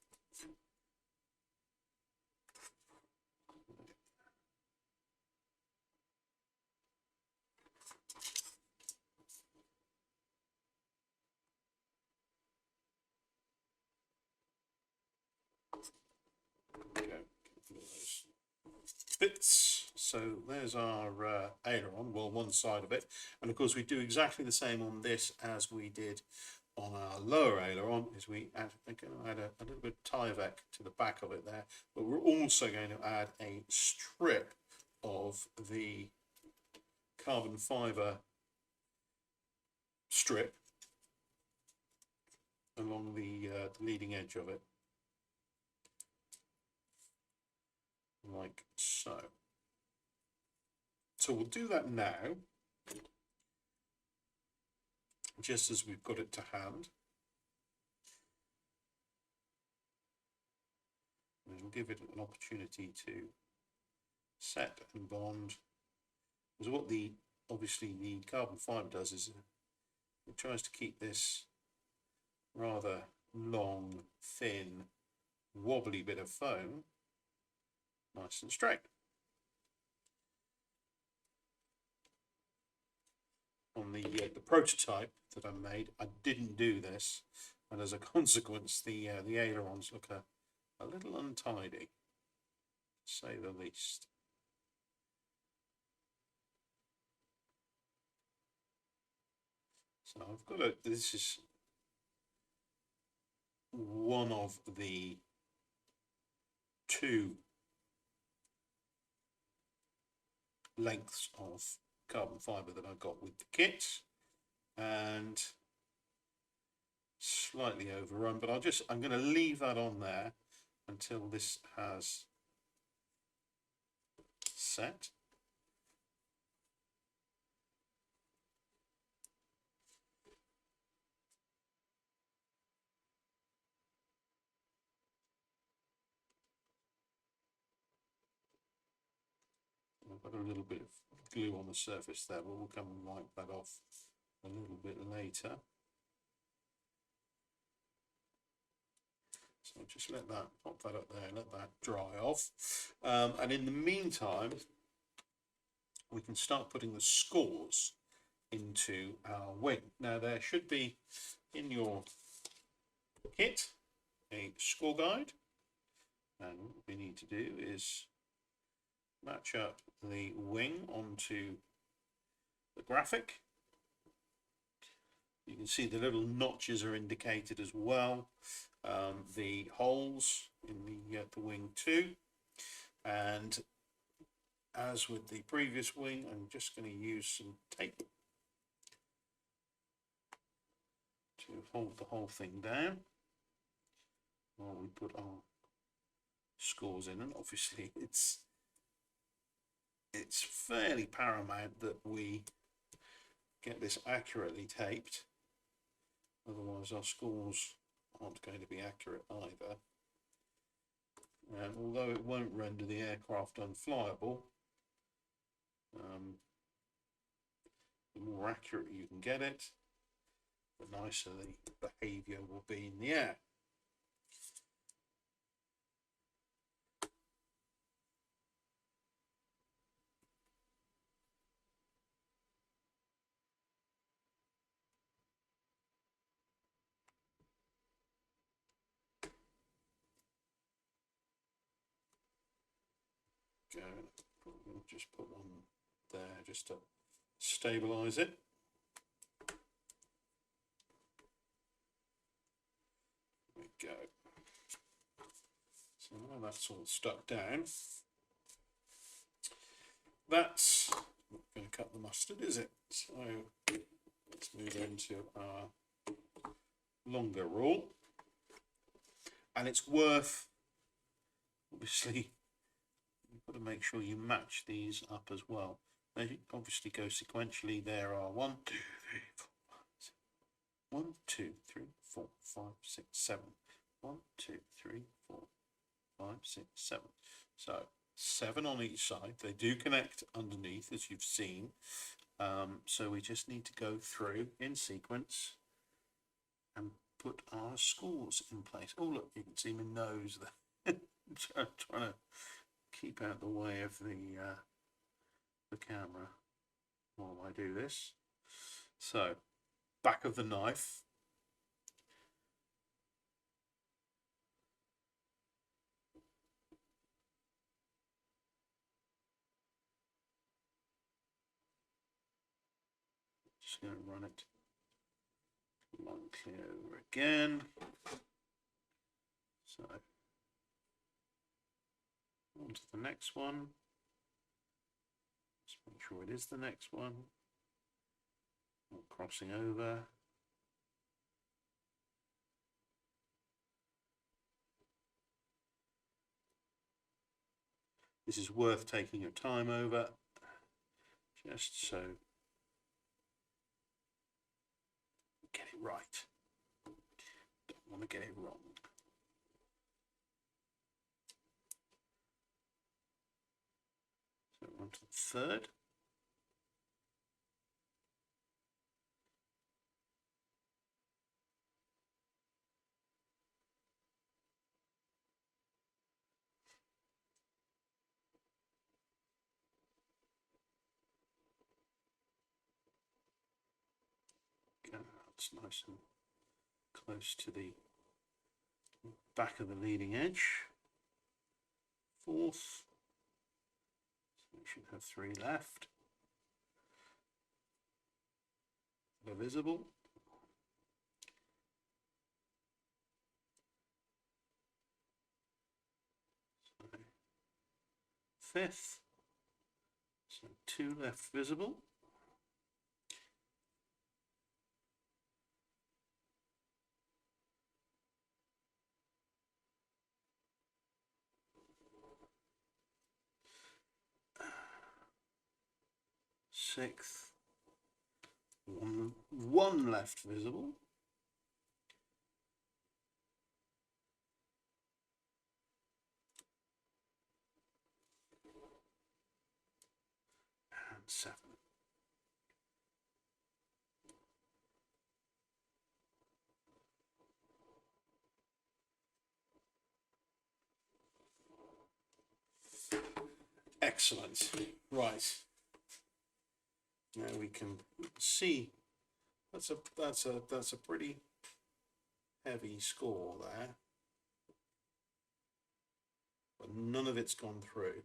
Bits. So there's our aileron, well, one side of it, and of course we do exactly the same on this as we did on our lower aileron. Is we add a little bit of Tyvek to the back of it there, but we're also going to add a strip of the carbon fibre strip along the leading edge of it, like so. So we'll do that now, just as we've got it to hand. And we'll give it an opportunity to set and bond. Because what obviously the carbon fibre does is it tries to keep this rather long, thin, wobbly bit of foam nice and straight. On the prototype that I made, I didn't do this, and as a consequence, the ailerons look a little untidy, to say the least. So I've got this is one of the two lengths of carbon fibre that I got with the kit, and slightly overrun, but I'm going to leave that on there until this has set. I've got a little bit of glue on the surface there, but we'll come and wipe that off a little bit later. So just pop that up there, let that dry off. And in the meantime, we can start putting the scores into our wing. Now there should be in your kit a score guide, and what we need to do is match up the wing onto the graphic. You can see the little notches are indicated as well, the holes in the wing too, and as with the previous wing, I'm just going to use some tape to hold the whole thing down while we put our scores in. And obviously it's fairly paramount that we get this accurately taped, otherwise our scores aren't going to be accurate either. And although it won't render the aircraft unflyable, the more accurate you can get it, the nicer the behaviour will be in the air. We'll just put one there just to stabilize it. we go. So now that's all stuck down. That's not going to cut the mustard, is it? So let's move into our longer rule. And it's worth, obviously, you've got to make sure you match these up as well. They obviously go sequentially. There are 1, 2, 3, 4, 5, 6. 1, 2, 3, 4, 5, 6, 7. 1, 2, 3, 4, 5, 6, 7. So 7 on each side. They do connect underneath, as you've seen. So we just need to go through in sequence and put our scores in place. Oh look, you can see my nose there. I'm trying to keep out the way of the camera while I do this. So back of the knife. Just going to run it long clear over again. So on to the next one. Just make sure it is the next one. Not crossing over. This is worth taking your time over, just so you get it right. Don't want to get it wrong. So on to the third. It's nice and close to the back of the leading edge. Fourth, so we should have 3 left. They're visible. So, fifth, so 2 left visible. Sixth, one left visible. And 7. Excellent. Right. Now we can see that's a pretty heavy score there, but none of it's gone through.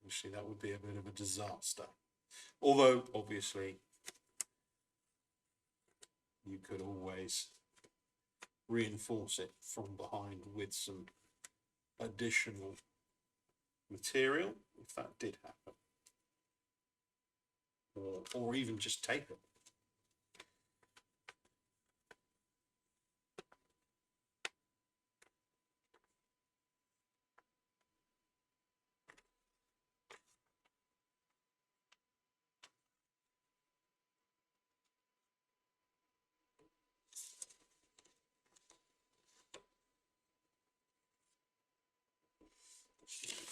Actually, that would be a bit of a disaster. Although obviously you could always reinforce it from behind with some additional material if that did happen. Or even just tape it.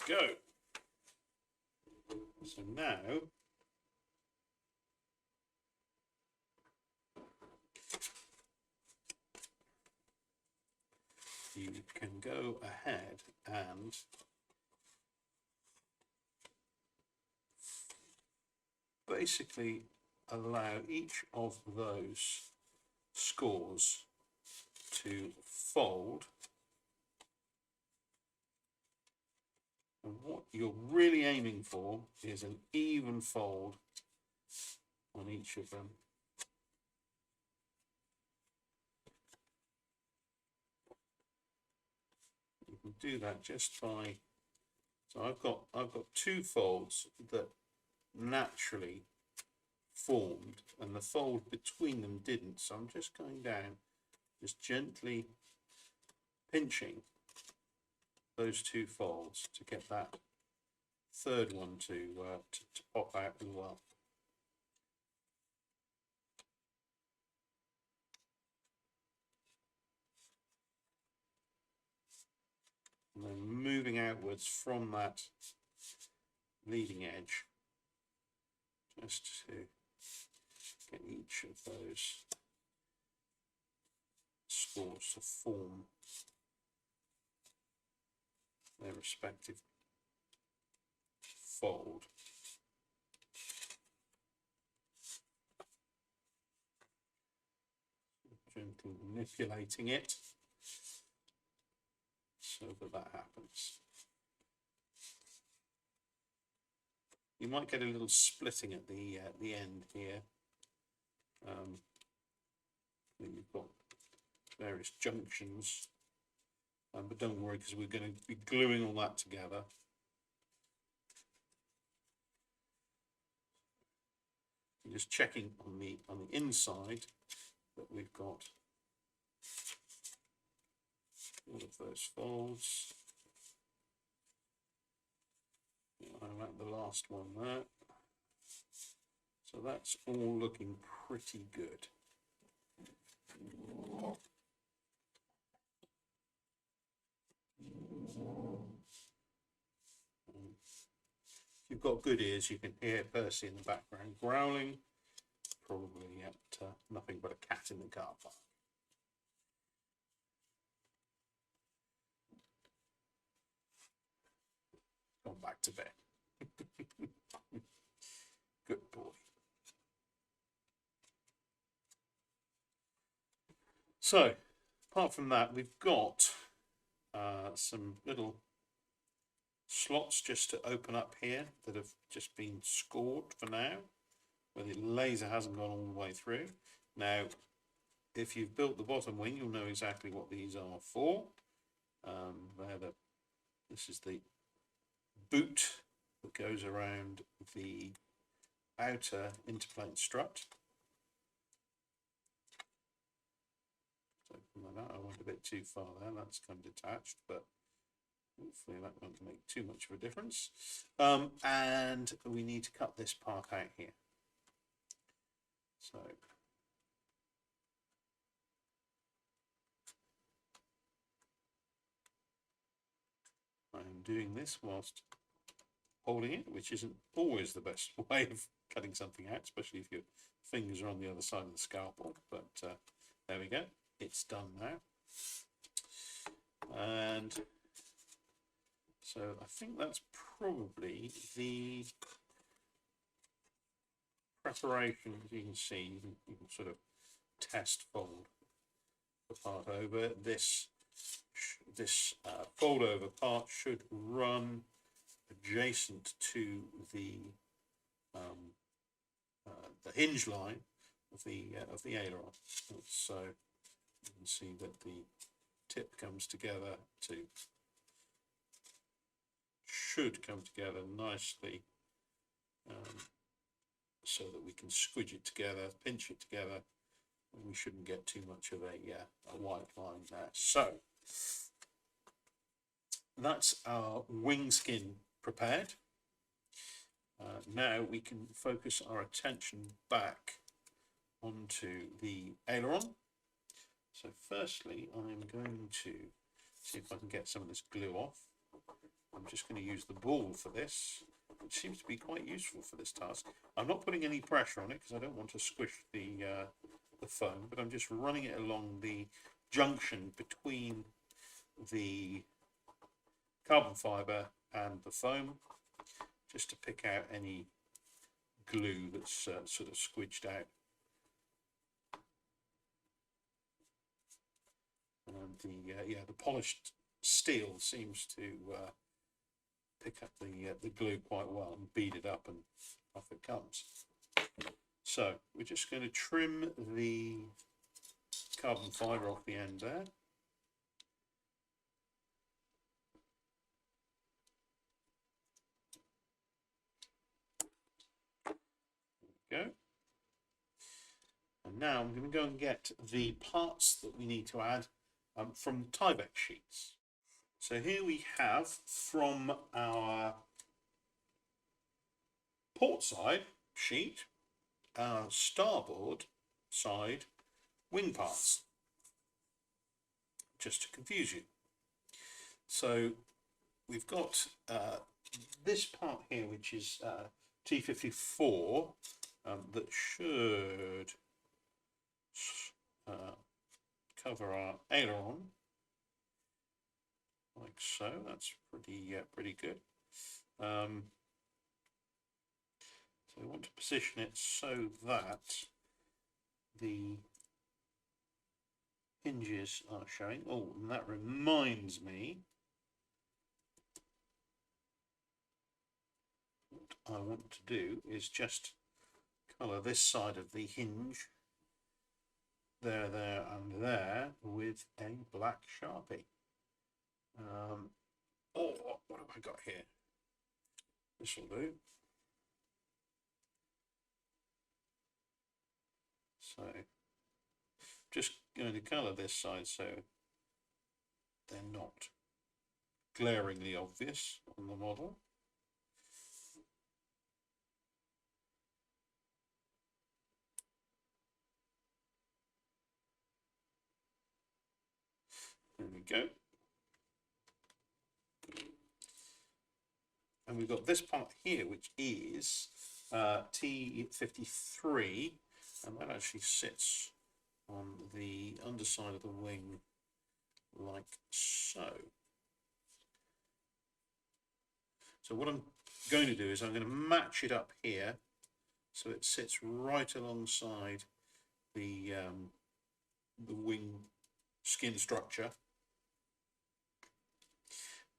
There we go. So now you can go ahead and basically allow each of those scores to fold. And what you're really aiming for is an even fold on each of them. do that just by, so I've got two folds that naturally formed and the fold between them didn't, so I'm just going down, just gently pinching those two folds to get that third one to pop out as well. And then moving outwards from that leading edge, just to get each of those scores to form their respective fold. Gently manipulating it so that happens. You might get a little splitting at the end here. You've got various junctions, but don't worry, because we're going to be gluing all that together. Just checking on the inside that we've got all of those folds. I'm at the last one there. So that's all looking pretty good. If you've got good ears, you can hear Percy in the background growling, probably at nothing but a cat in the car park. Gone back to bed. Good boy. So, apart from that, we've got some little slots just to open up here that have just been scored for now, where the laser hasn't gone all the way through. Now, if you've built the bottom wing, you'll know exactly what these are for. This is the boot that goes around the outer interplane strut. Open that out. I went a bit too far there. That's come detached, but hopefully that won't make too much of a difference. And we need to cut this part out here. So I'm doing this whilst holding it, which isn't always the best way of cutting something out, especially if your fingers are on the other side of the scalpel. But there we go. It's done now. And so I think that's probably the preparation. As you can see, you can sort of test fold the part over. This fold over part should run adjacent to the hinge line of the aileron. So you can see that the tip comes together should come together nicely, so that we can squidge it together, pinch it together, and we shouldn't get too much of a white line there. So that's our wing skin prepared. Now we can focus our attention back onto the aileron. So firstly, I'm going to see if I can get some of this glue off. I'm just going to use the ball for this, which seems to be quite useful for this task. I'm not putting any pressure on it because I don't want to squish the foam, but I'm just running it along the junction between the carbon fibre and the foam, just to pick out any glue that's sort of squidged out. And the polished steel seems to pick up the glue quite well and bead it up, and off it comes. So we're just going to trim the carbon fibre off the end there. now I'm going to go and get the parts that we need to add from the Tyvek sheets. So here we have from our port side sheet, our starboard side wing parts, just to confuse you. So we've got this part here, which is T54, that should cover our aileron, like so. That's pretty good. So we want to position it so that the hinges are showing. Oh, and that reminds me, what I want to do is just colour this side of the hinge there, and there with a black Sharpie. Oh, what have I got here? This will do. So, just going to colour this side so they're not glaringly obvious on the model. There we go. And we've got this part here, which is T53, and that actually sits on the underside of the wing like so. So what I'm going to do is I'm going to match it up here so it sits right alongside the wing skin structure.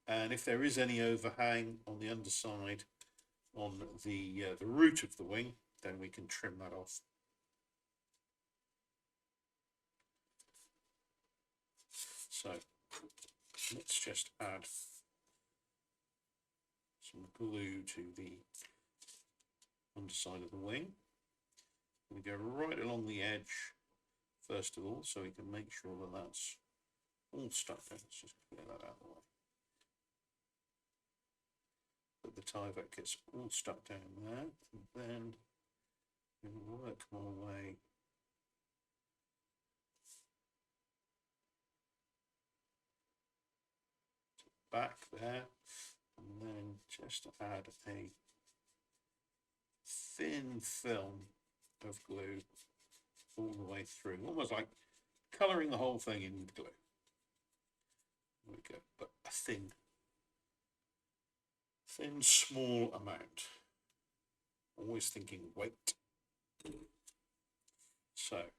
And if there is any overhang on the underside on the root of the wing, then we can trim that off. So let's just add some glue to the underside of the wing. We go right along the edge first of all, so we can make sure that that's all stuck down. Let's just clear that out of the way. But the Tyvek gets all stuck down there, and then we'll work my way back there, and then just add a thin film of glue all the way through, almost like colouring the whole thing in with glue. There we go, but a thin, small amount. Always thinking weight. So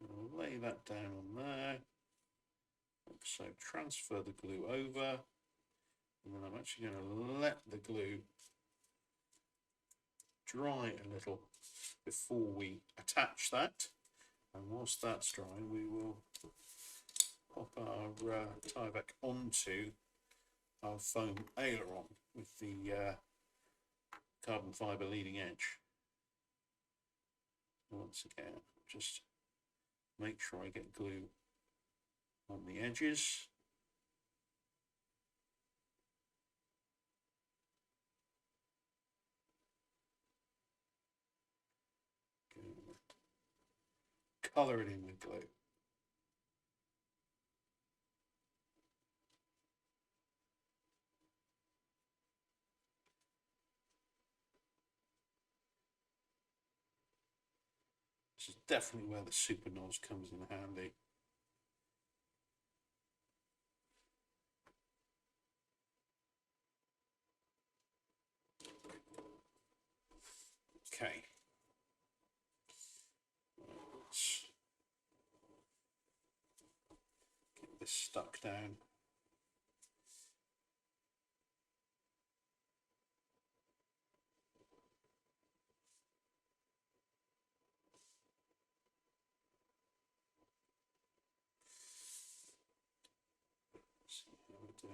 I'll lay that down on there. Like so, transfer the glue over, and then I'm actually going to let the glue dry a little before we attach that. And whilst that's drying, we will pop our Tyvek onto our foam aileron with the carbon fibre leading edge. Once again, just make sure I get glue on the edges. Colour it in with glue. This is definitely where the super nose comes in handy. Okay. Let's get this stuck down. Let's see how we do.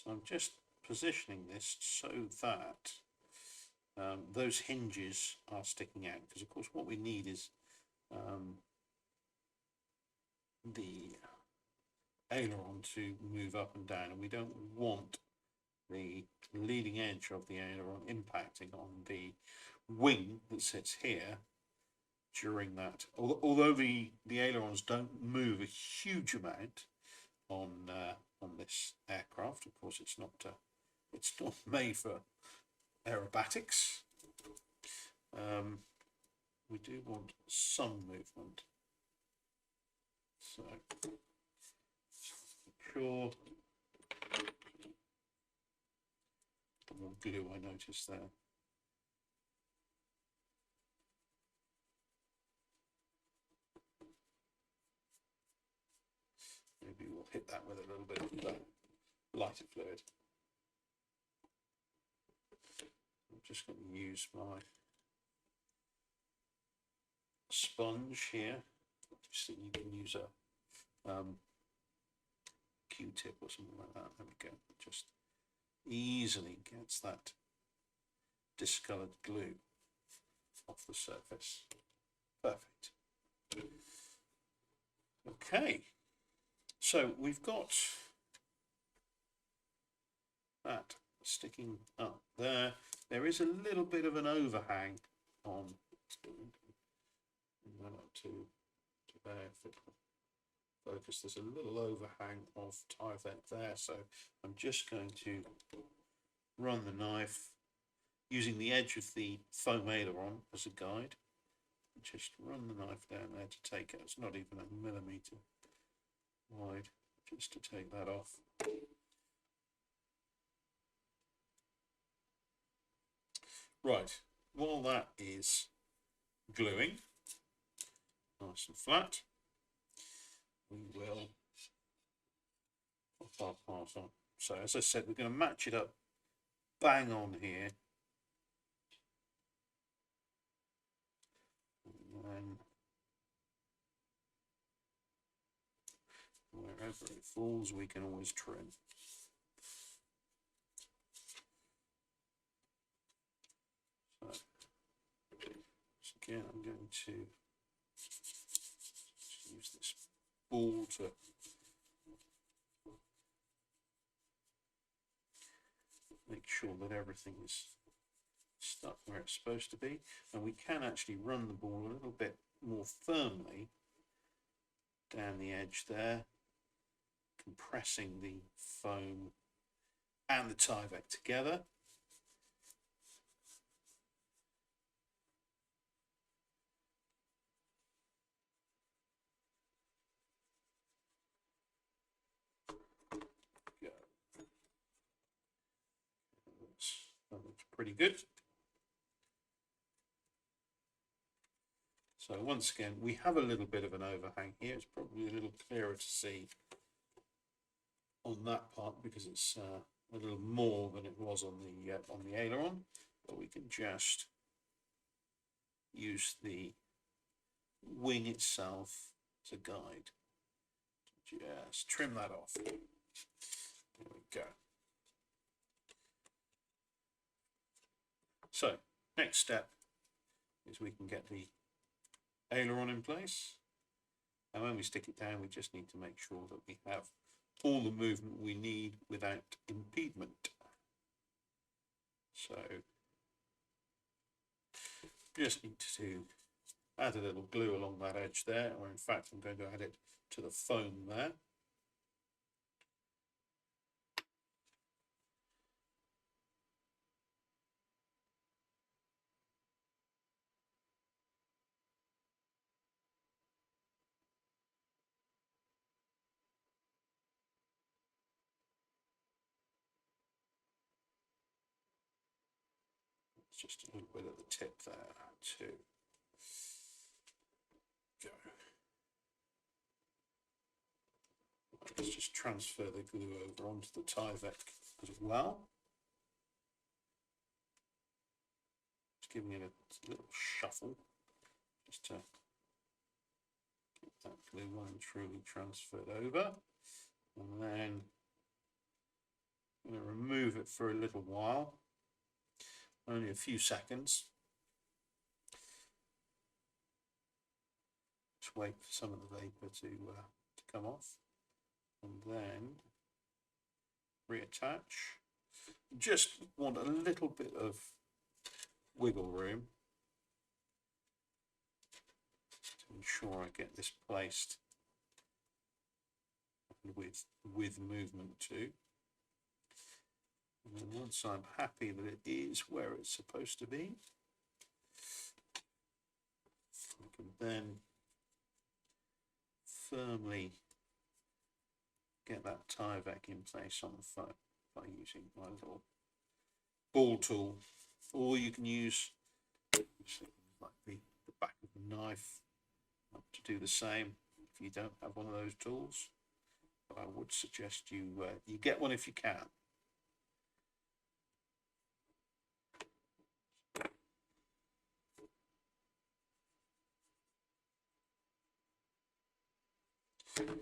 So I'm just positioning this so that those hinges are sticking out, because of course what we need is the aileron to move up and down, and we don't want the leading edge of the aileron impacting on the wing that sits here during that. Although the ailerons don't move a huge amount on this aircraft, of course it's not made for aerobatics. We do want some movement, so sure. More glue I noticed there. Maybe we'll hit that with a little bit of lighter fluid. I'm just going to use my sponge here. Just think you can use a Q-tip or something like that. There we go. Just easily gets that discoloured glue off the surface. Perfect. Okay, so we've got that sticking up there. There is a little bit of an overhang on to there. Focus. There's a little overhang of Tyvek there, so I'm just going to run the knife using the edge of the foam aileron as a guide. Just run the knife down there to take it. It's not even a millimetre wide, just to take that off. Right, while that is gluing nice and flat, we will pop our part on. So as I said, we're going to match it up bang on here. And then wherever it falls, we can always trim. So again, I'm going to use this ball to make sure that everything is stuck where it's supposed to be, and we can actually run the ball a little bit more firmly down the edge there, compressing the foam and the Tyvek together. That looks pretty good. So once again, we have a little bit of an overhang here. It's probably a little clearer to see on that part because it's a little more than it was on the aileron. But we can just use the wing itself as a guide. Just trim that off. There we go. So next step is we can get the aileron in place, and when we stick it down, we just need to make sure that we have all the movement we need without impediment. So just need to add a little glue along that edge there, or in fact I'm going to add it to the foam there. Just a little bit at the tip there too. Go. Let's just transfer the glue over onto the Tyvek as well. Just giving it a little shuffle just to get that glue well and truly transferred over. And then I'm going it for a little while, only a few seconds. Just wait for some of the vapor to come off, and then reattach. Just want a little bit of wiggle room to ensure I get this placed with movement too. And then once I'm happy that it is where it's supposed to be, I can then firmly get that Tyvek in place on the phone by using my little ball tool, or you can use like the back of the knife to do the same if you don't have one of those tools. But I would suggest you you get one if you can. There we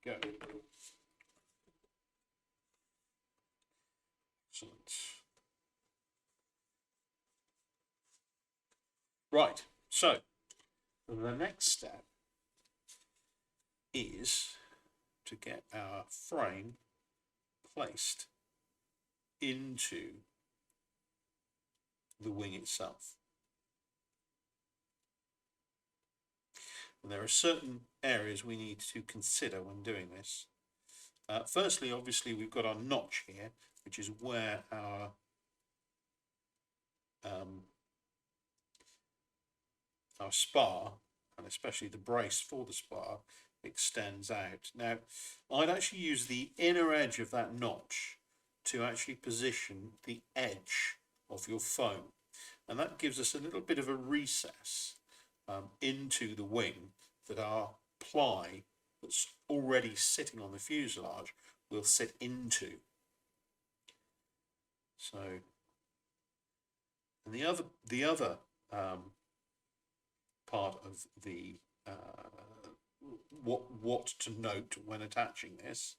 go. Excellent. Right, so the next step is to get our frame placed into the wing itself. And there are certain areas we need to consider when doing this. Firstly, obviously, we've got our notch here, which is where our spar, and especially the brace for the spar, extends out. Now, I'd actually use the inner edge of that notch to actually position the edge of your foam, and that gives us a little bit of a recess into the wing that our ply that's already sitting on the fuselage will sit into. So, and the other part of the what to note when attaching this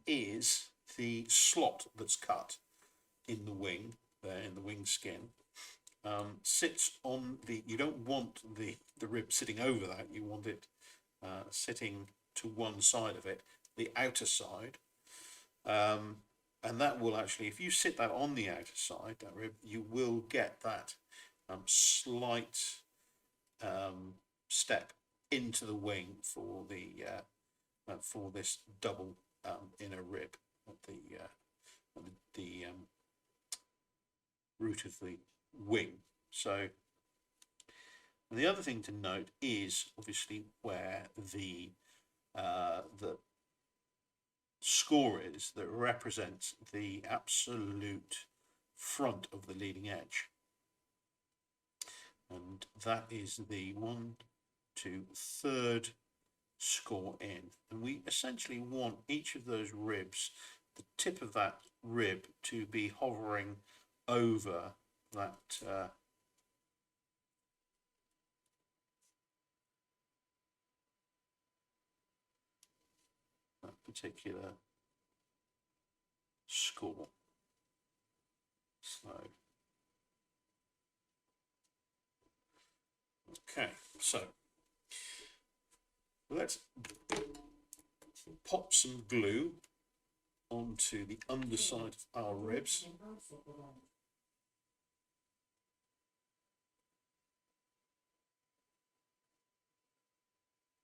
is the slot that's cut in the wing, there in the wing skin. Sits on the, you don't want the rib sitting over that, you want it sitting to one side of it, the outer side, and that will actually, if you sit that on the outer side, that rib, you will get that slight step into the wing for the for this double inner rib at the root of the wing. So, and the other thing to note is obviously where the score is that represents the absolute front of the leading edge, and that is the 1, 2, 3rd score in, and we essentially want each of those ribs, the tip of that rib, to be hovering over that that particular score. So, okay, so let's pop some glue onto the underside of our ribs.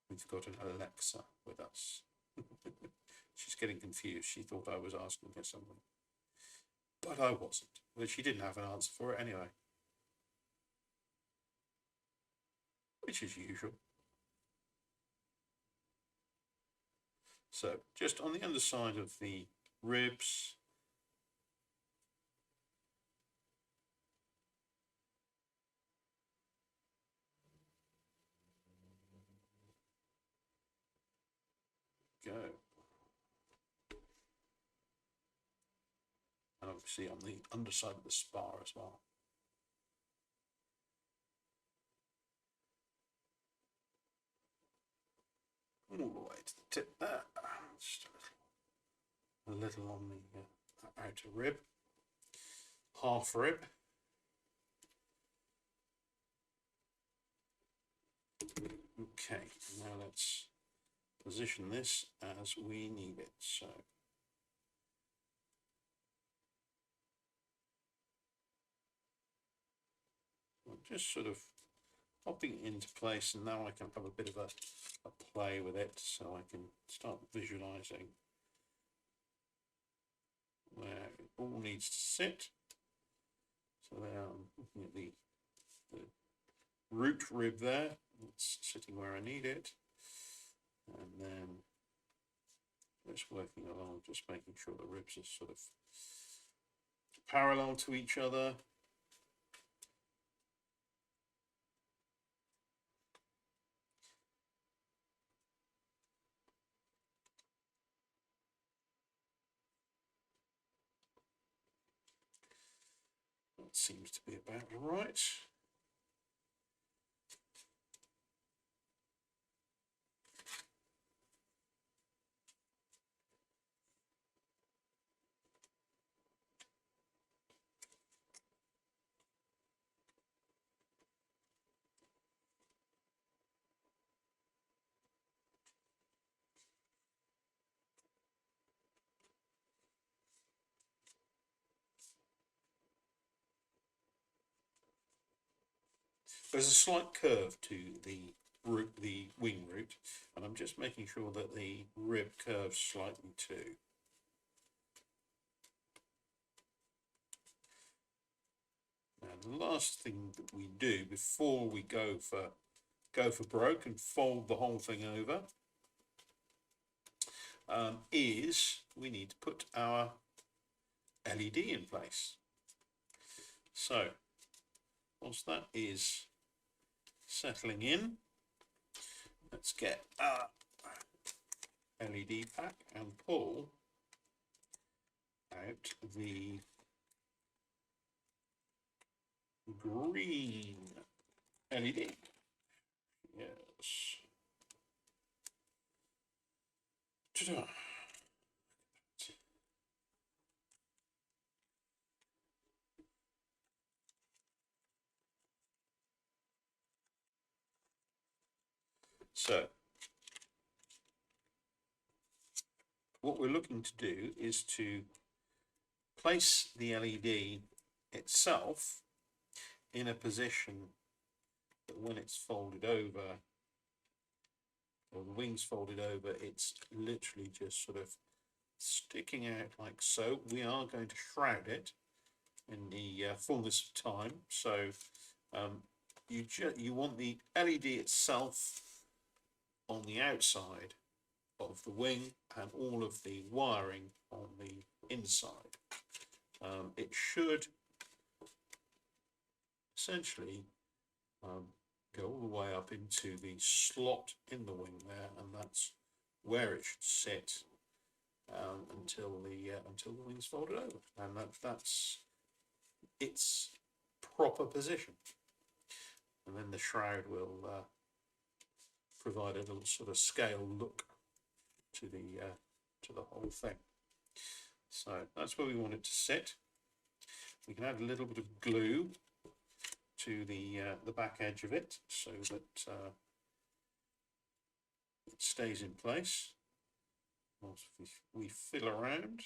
We've got an Alexa with us. She's getting confused. She thought I was asking her something, but I wasn't. But she didn't have an answer for it anyway, which is usual. So just on the underside of the ribs, go. And obviously on the underside of the spar as well. All the way to the tip there. Just a little on the outer rib, half rib, okay, now let's position this as we need it. So I'm just sort of popping it into place, and now I can have a bit of a play with it, so I can start visualizing where it all needs to sit. So there I'm looking at the root rib there, it's sitting where I need it, and then just working along, just making sure the ribs are sort of parallel to each other. That seems to be about right. There's a slight curve to the wing root, and I'm just making sure that the rib curves slightly too. Now the last thing that we do before we go for broke and fold the whole thing over is we need to put our LED in place. So once that is settling in, let's get our LED pack and pull out the green LED. Yes. Ta-da. So what we're looking to do is to place the LED itself in a position that when it's folded over, or the wings folded over, it's literally just sort of sticking out like so. We are going to shroud it in the fullness of time. So you want the LED itself on the outside of the wing and all of the wiring on the inside. It should essentially go all the way up into the slot in the wing there, and that's where it should sit until the wing's folded over, and that's its proper position. And then the shroud will provide a little sort of scale look to the whole thing. So that's where we want it to sit. We can add a little bit of glue to the back edge of it so that it stays in place. Once we fill around,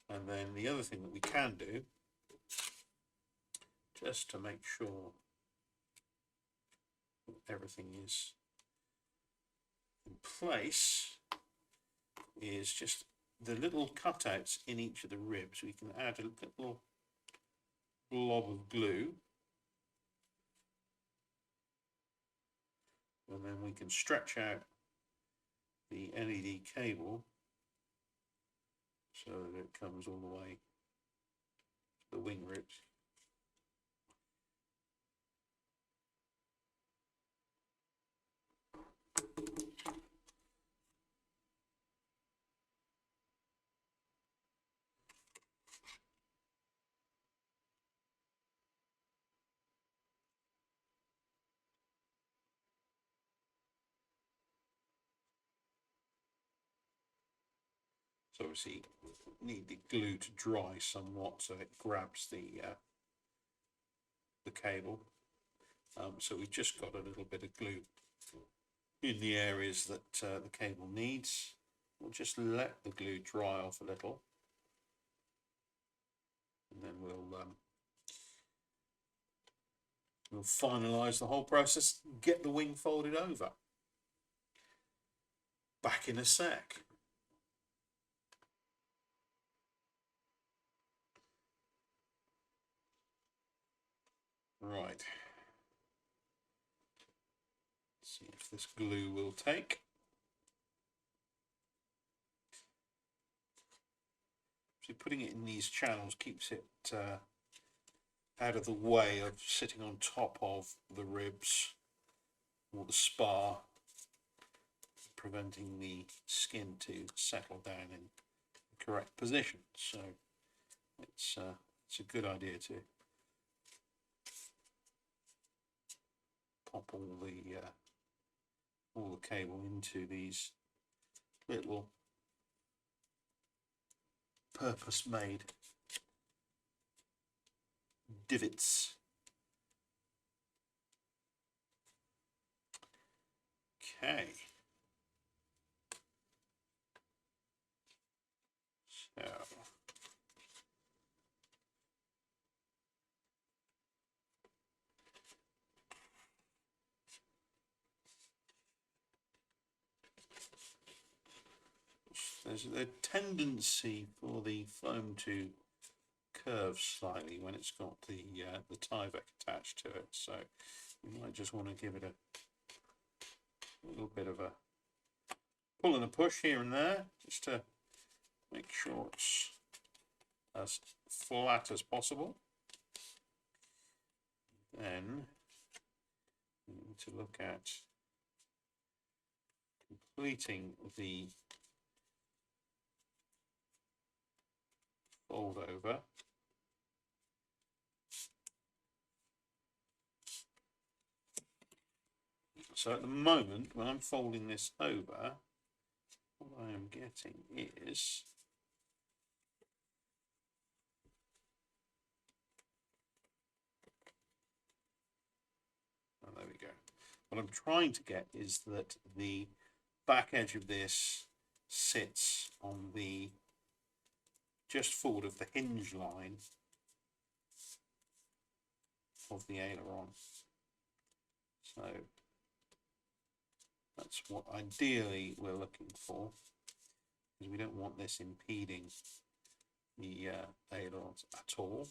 and then the other thing that we can do, just to make sure that everything is in place, is just the little cutouts in each of the ribs. We can add a little blob of glue, and then we can stretch out the LED cable so that it comes all the way to the wing ribs. So obviously need the glue to dry somewhat so it grabs the cable. So we've just got a little bit of glue in the areas that the cable needs. We'll just let the glue dry off a little, and then we'll finalise the whole process, get the wing folded over. Back in a sec. Right. Let's see if this glue will take. So putting it in these channels keeps it out of the way of sitting on top of the ribs or the spar, preventing the skin to settle down in the correct position. So it's a good idea to pop all the cable into these little purpose-made divots. Okay. So there's a tendency for the foam to curve slightly when it's got the Tyvek attached to it, so you might just want to give it a little bit of a pull and a push here and there, just to make sure it's as flat as possible. Then we need to look at completing the fold over. So at the moment, when I'm folding this over, what I am getting is there we go. What I'm trying to get is that the back edge of this sits on the just forward of the hinge line of the aileron. So that's what ideally we're looking for, because we don't want this impeding the ailerons at all.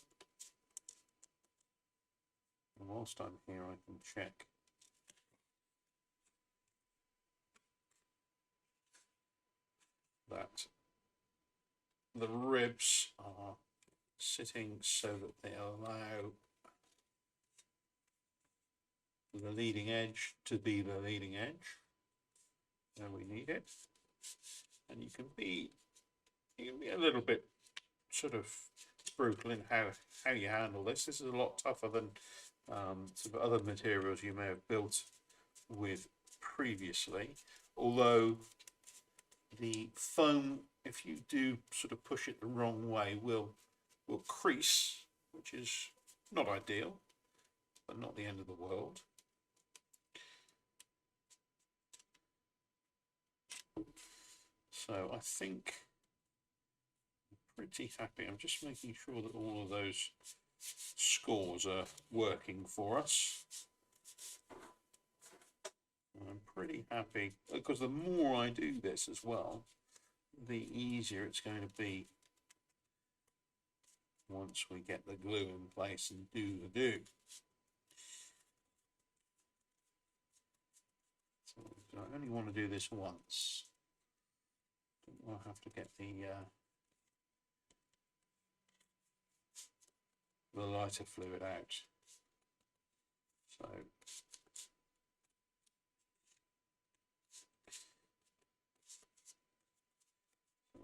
And whilst I'm here, I can check that the ribs are sitting so that they allow the leading edge to be the leading edge. There we need it. And you can be a little bit sort of brutal in how you handle this. This is a lot tougher than some other materials you may have built with previously, although the foam, if you do sort of push it the wrong way, will crease, which is not ideal, but not the end of the world. So I think I'm pretty happy. I'm just making sure that all of those scores are working for us. I'm pretty happy, because the more I do this as well, the easier it's going to be once we get the glue in place and do the do. So I only want to do this once. I'll have to get the lighter fluid out. So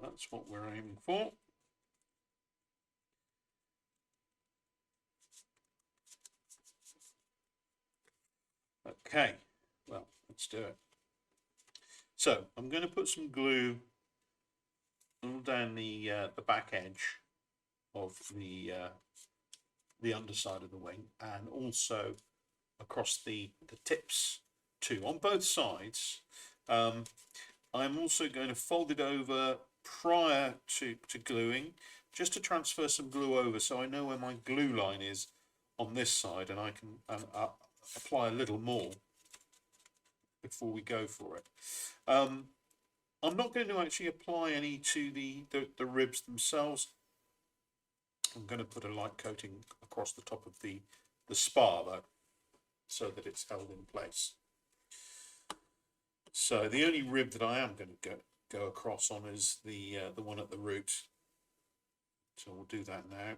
that's what we're aiming for. Okay, well, let's do it. So I'm going to put some glue all down the back edge of the underside of the wing, and also across the tips too, on both sides. I'm also going to fold it over prior to gluing, just to transfer some glue over, so I know where my glue line is on this side, and I can apply a little more before we go for it. I'm not going to actually apply any to the ribs themselves. I'm going to put a light coating across the top of the spar though, so that it's held in place. So the only rib that I am going to go across on is the one at the root. So we'll do that now.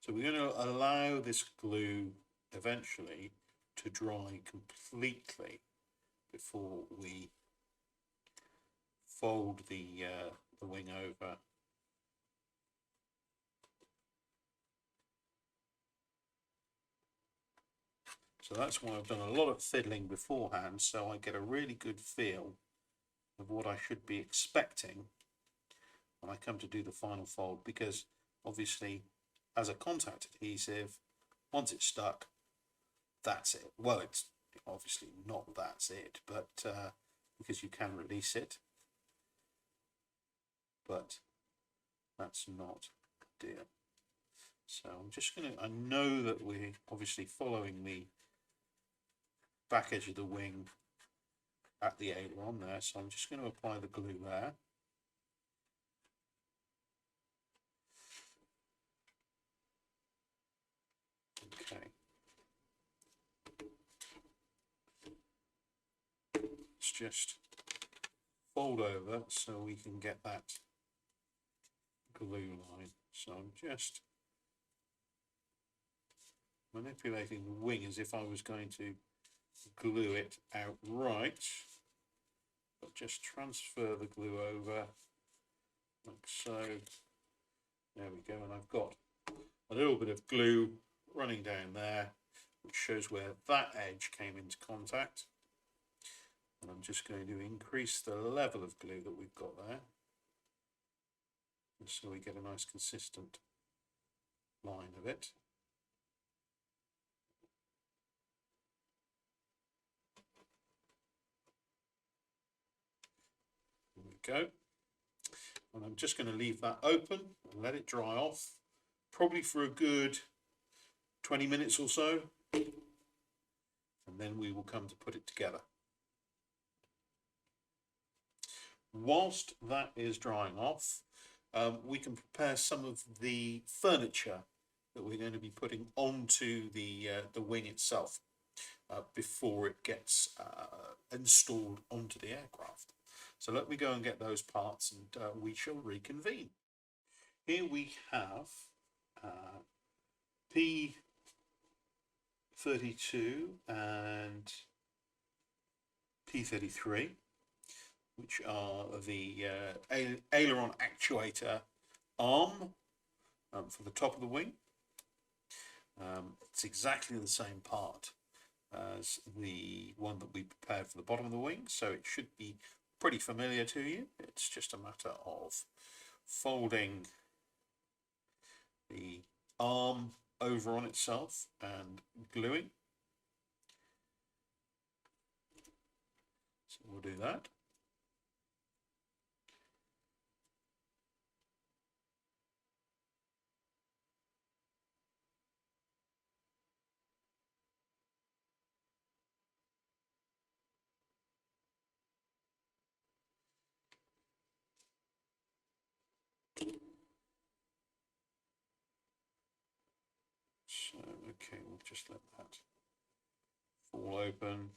So we're going to allow this glue eventually to dry completely before we fold the wing over. So that's why I've done a lot of fiddling beforehand, so I get a really good feel of what I should be expecting when I come to do the final fold, because obviously as a contact adhesive, once it's stuck, that's it. Well, it's obviously not that's it, but because you can release it, but that's not the deal. So I'm just going to, I know that we're obviously following the back edge of the wing at the aileron there, so I'm just going to apply the glue there. Okay. Let's just fold over so we can get that glue line. So I'm just manipulating the wing as if I was going to glue it outright, but just transfer the glue over like so. There we go, and I've got a little bit of glue running down there, which shows where that edge came into contact. And I'm just going to increase the level of glue that we've got there, so we get a nice consistent line of it. There we go. And I'm just going to leave that open and let it dry off, probably for a good 20 minutes or so, and then we will come to put it together. Whilst that is drying off, we can prepare some of the furniture that we're going to be putting onto the wing itself before it gets installed onto the aircraft. So let me go and get those parts, and we shall reconvene. Here we have P32 and P33, which are the aileron actuator arm for the top of the wing. It's exactly the same part as the one that we prepared for the bottom of the wing, so it should be pretty familiar to you. It's just a matter of folding the arm over on itself and gluing. So we'll do that. So, okay, we'll just let that fall open.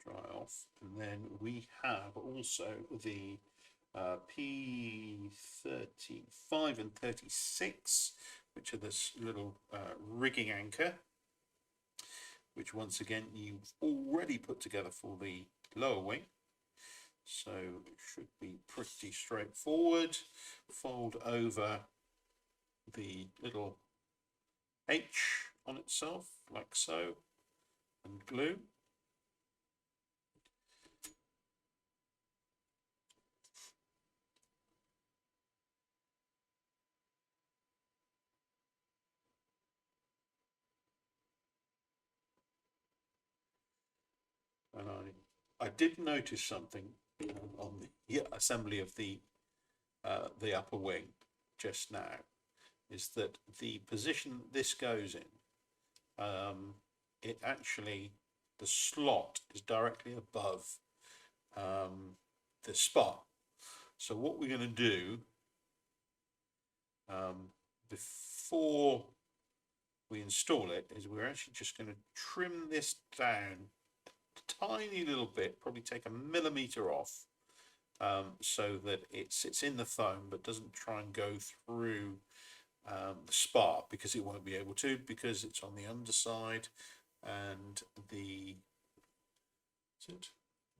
Dry off. And then we have also the P35 and 36, which are this little rigging anchor, which once again you've already put together for the lower wing. So it should be pretty straightforward. Fold over the little H on itself, like so, and glue. And I did notice something on the assembly of the upper wing just now, is that the position this goes in, it actually, the slot is directly above the spot. So what we're going to do before we install it is we're actually just going to trim this down a tiny little bit, probably take a millimetre off, so that it sits in the foam but doesn't try and go through the spar, because it won't be able to, because it's on the underside, and the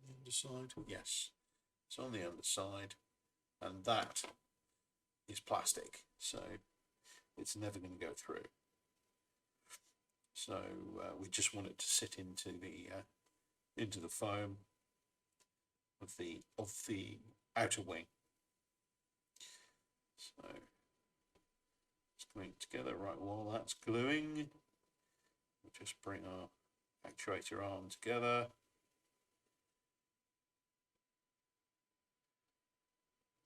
underside? Yes, it's on the underside, and that is plastic, so it's never going to go through. So we just want it to sit into the foam of the outer wing. So it's gluing together. Right, while that's gluing, we'll just bring our actuator arm together.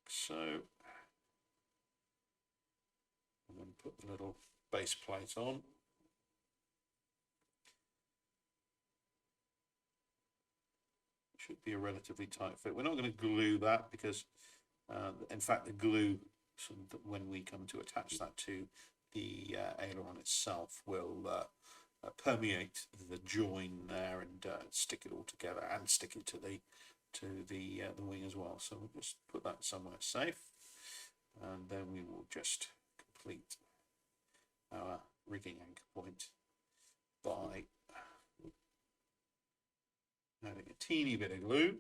So, and then put the little base plate on. Should be a relatively tight fit. We're not going to glue that because, in fact, the glue, when we come to attach that to the aileron itself, will permeate the join there and stick it all together, and stick it to the wing as well. So we'll just put that somewhere safe, and then we will just complete our rigging anchor point by adding a teeny bit of glue.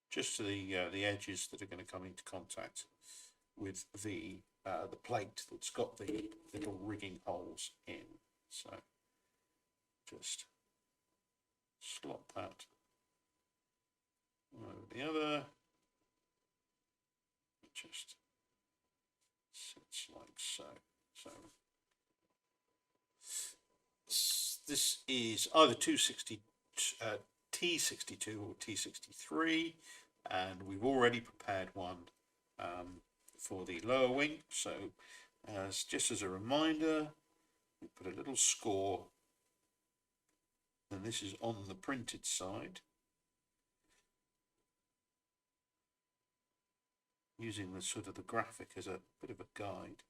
Just to the edges that are going to come into contact with the plate that's got the little rigging holes in. So just slot that over the other. It just sits like so. So this is either T62 or T63, and we've already prepared one for the lower wing. So just as a reminder, we put a little score, and this is on the printed side, using the sort of the graphic as a bit of a guide.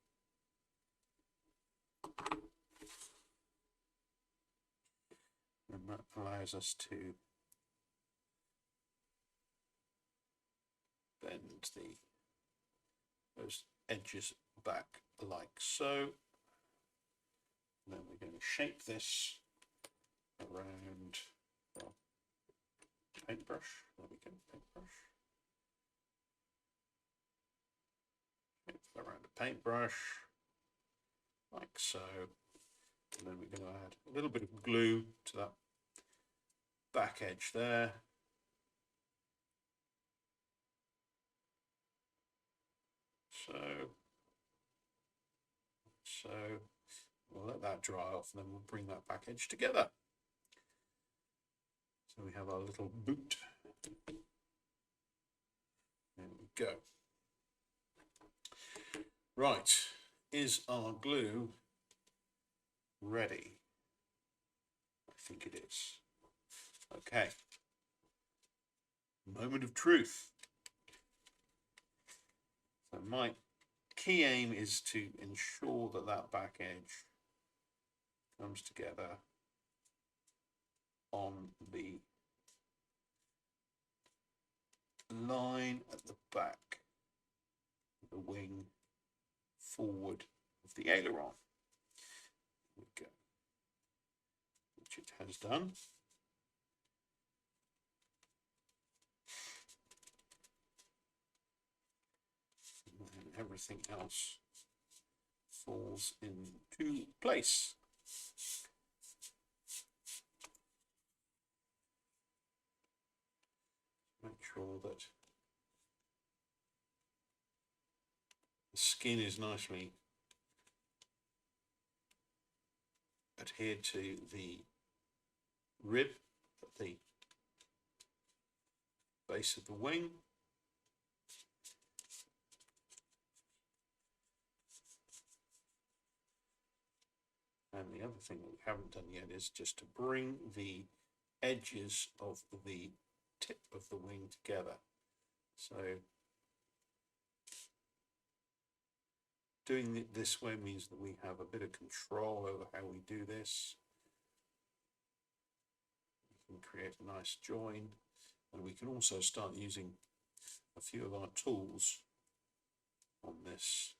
And that allows us to bend those edges back like so. And then we're going to shape this around, well, paintbrush. There we go, paintbrush. Shape it around a paintbrush like so. And then we're going to add a little bit of glue to that back edge there. So we'll let that dry off, and then we'll bring that back edge together. So we have our little boot. There we go. Right, is our glue ready? I think it is. Okay. Moment of truth. So my key aim is to ensure that that back edge comes together on the line at the back forward of the aileron. There we go. Which it has done. And everything else falls into place. Make sure that the skin is nicely adhered to the rib at the base of the wing. And the other thing that we haven't done yet is just to bring the edges of the tip of the wing together. So doing it this way means that we have a bit of control over how we do this. We can create a nice join, and we can also start using a few of our tools on this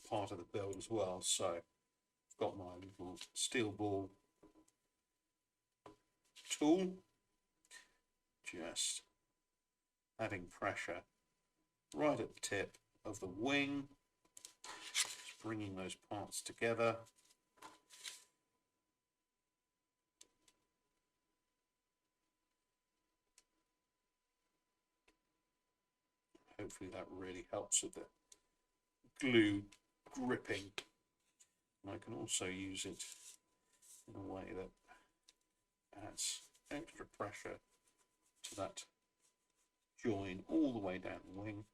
part of the build as well. So I've got my little steel ball tool, just adding pressure right at the tip of the wing, just bringing those parts together. Hopefully that really helps with the glue gripping. And I can also use it in a way that adds extra pressure to that join all the way down the wing.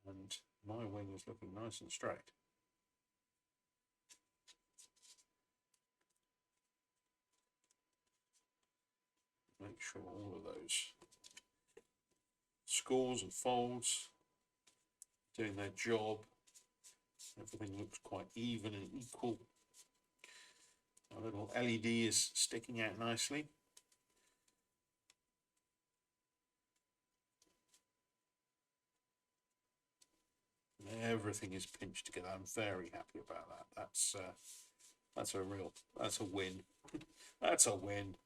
And my wing is looking nice and straight. Make sure all of those scores and folds doing their job. Everything looks quite even and equal. Our little LED is sticking out nicely. And everything is pinched together. I'm very happy about that. That's a win. That's a win.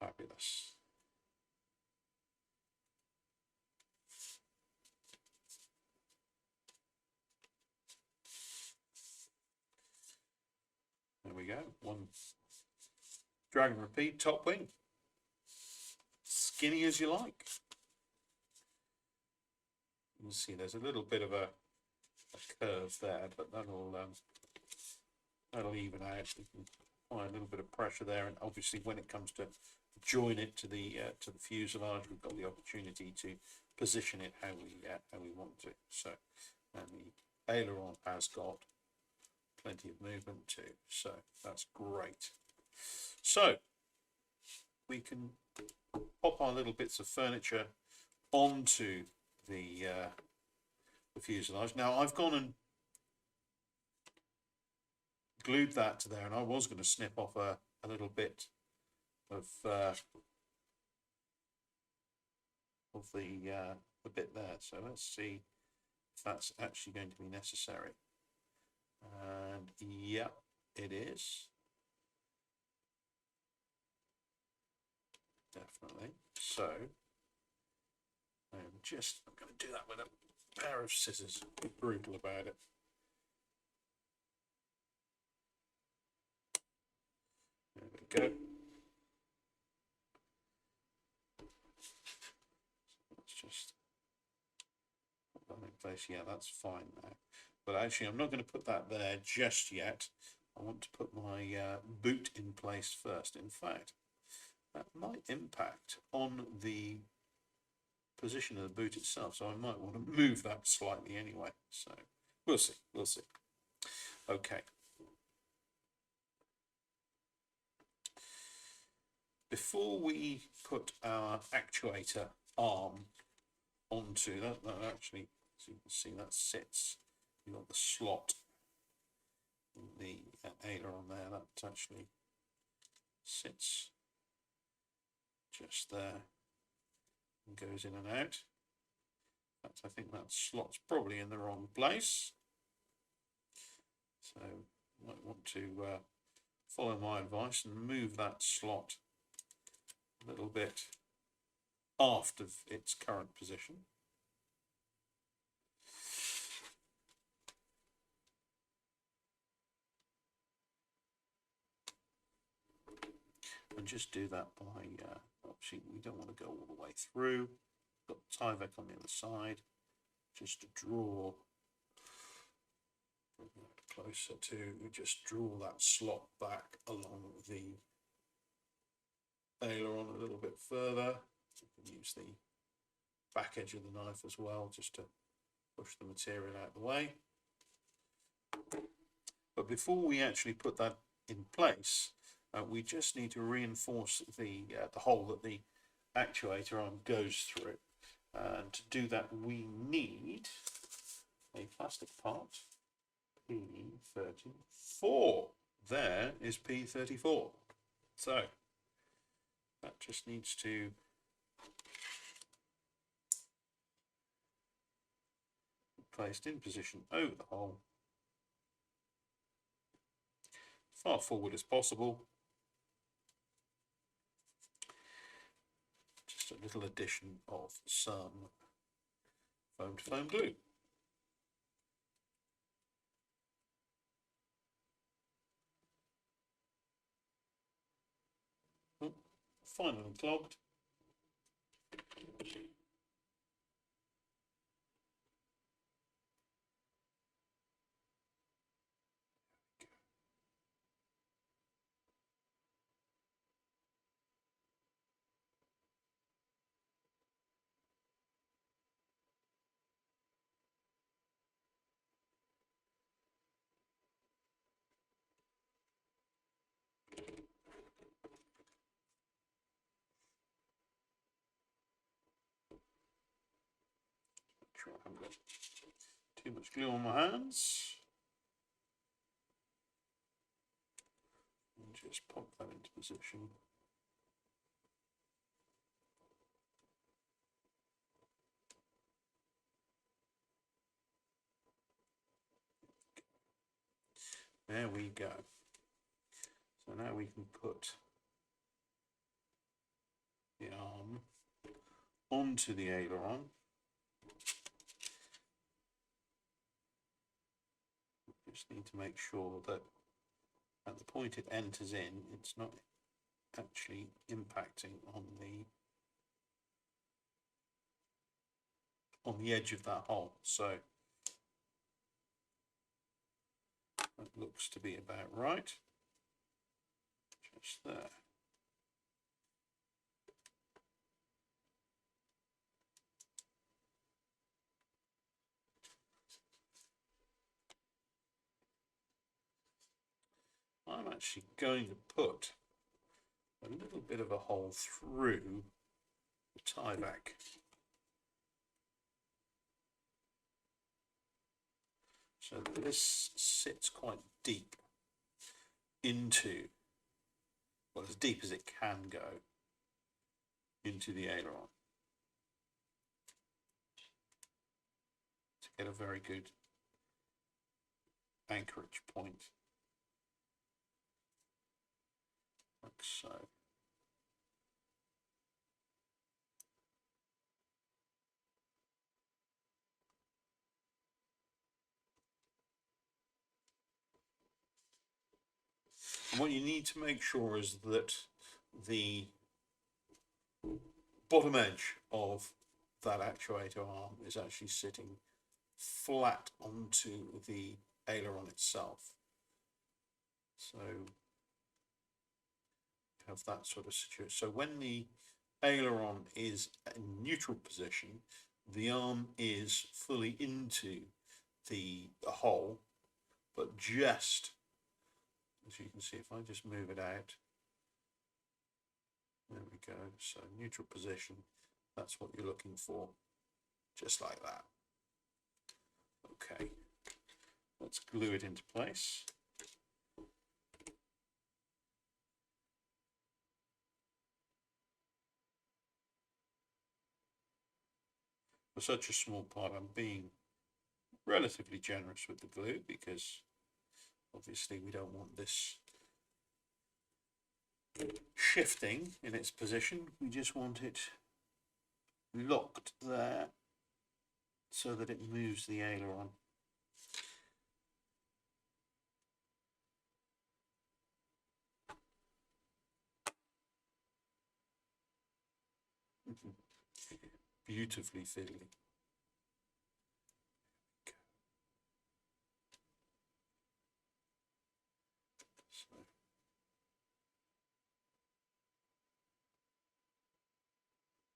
Fabulous. There we go. One Dragon Rapide top wing. Skinny as you like. You can see there's a little bit of a curve there, but that'll even out. You can apply a little bit of pressure there, and obviously when it comes to join it to the fuselage, we've got the opportunity to position it how we want to. So, and the aileron has got plenty of movement too, so that's great. So we can pop our little bits of furniture onto the fuselage. Now I've gone and glued that to there, and I was going to snip off a little bit of the bit there. So let's see if that's actually going to be necessary. And yeah, it is. Definitely. So I'm going to do that with a pair of scissors. Be brutal about it. There we go. Let's just put that in place. Yeah, that's fine now. But actually, I'm not going to put that there just yet. I want to put my boot in place first. In fact, that might impact on the position of the boot itself, so I might want to move that slightly anyway. So we'll see. Okay. Before we put our actuator arm onto that, actually, as you can see, that sits You've got the slot in the aileron there, that actually sits just there and goes in and out. In fact, I think that slot's probably in the wrong place. So you might want to follow my advice and move that slot a little bit aft of its current position. And just do that by, obviously we don't want to go all the way through. Got the Tyvek on the other side, just to draw, closer to, just draw that slot back along the aileron a little bit further. You can use the back edge of the knife as well, just to push the material out of the way. But before we actually put that in place, we just need to reinforce the hole that the actuator arm goes through. And to do that, we need a plastic part, P34. There is P34. So that just needs to be placed in position over the hole, far forward as possible. Just a little addition of some foam to foam glue. Oh, finally clogged. Sure I haven't got too much glue on my hands. And just pop that into position. There we go. So now we can put the arm onto the aileron. Just need to make sure that at the point it enters in, it's not actually impacting on the edge of that hole. So that looks to be about right. Just there. I'm actually going to put a little bit of a hole through the Tyvek. So that this sits quite deep into, well, as deep as it can go into the aileron, to get a very good anchorage point, like so. And what you need to make sure is that the bottom edge of that actuator arm is actually sitting flat onto the aileron itself. So have that sort of situation. So when the aileron is in neutral position, the arm is fully into the hole, but just, as you can see, if I just move it out, there we go. So neutral position, that's what you're looking for, just like that. Okay, let's glue it into place. For such a small part, I'm being relatively generous with the glue because obviously we don't want this shifting in its position. We just want it locked there so that it moves the aileron. Beautifully fiddly. So,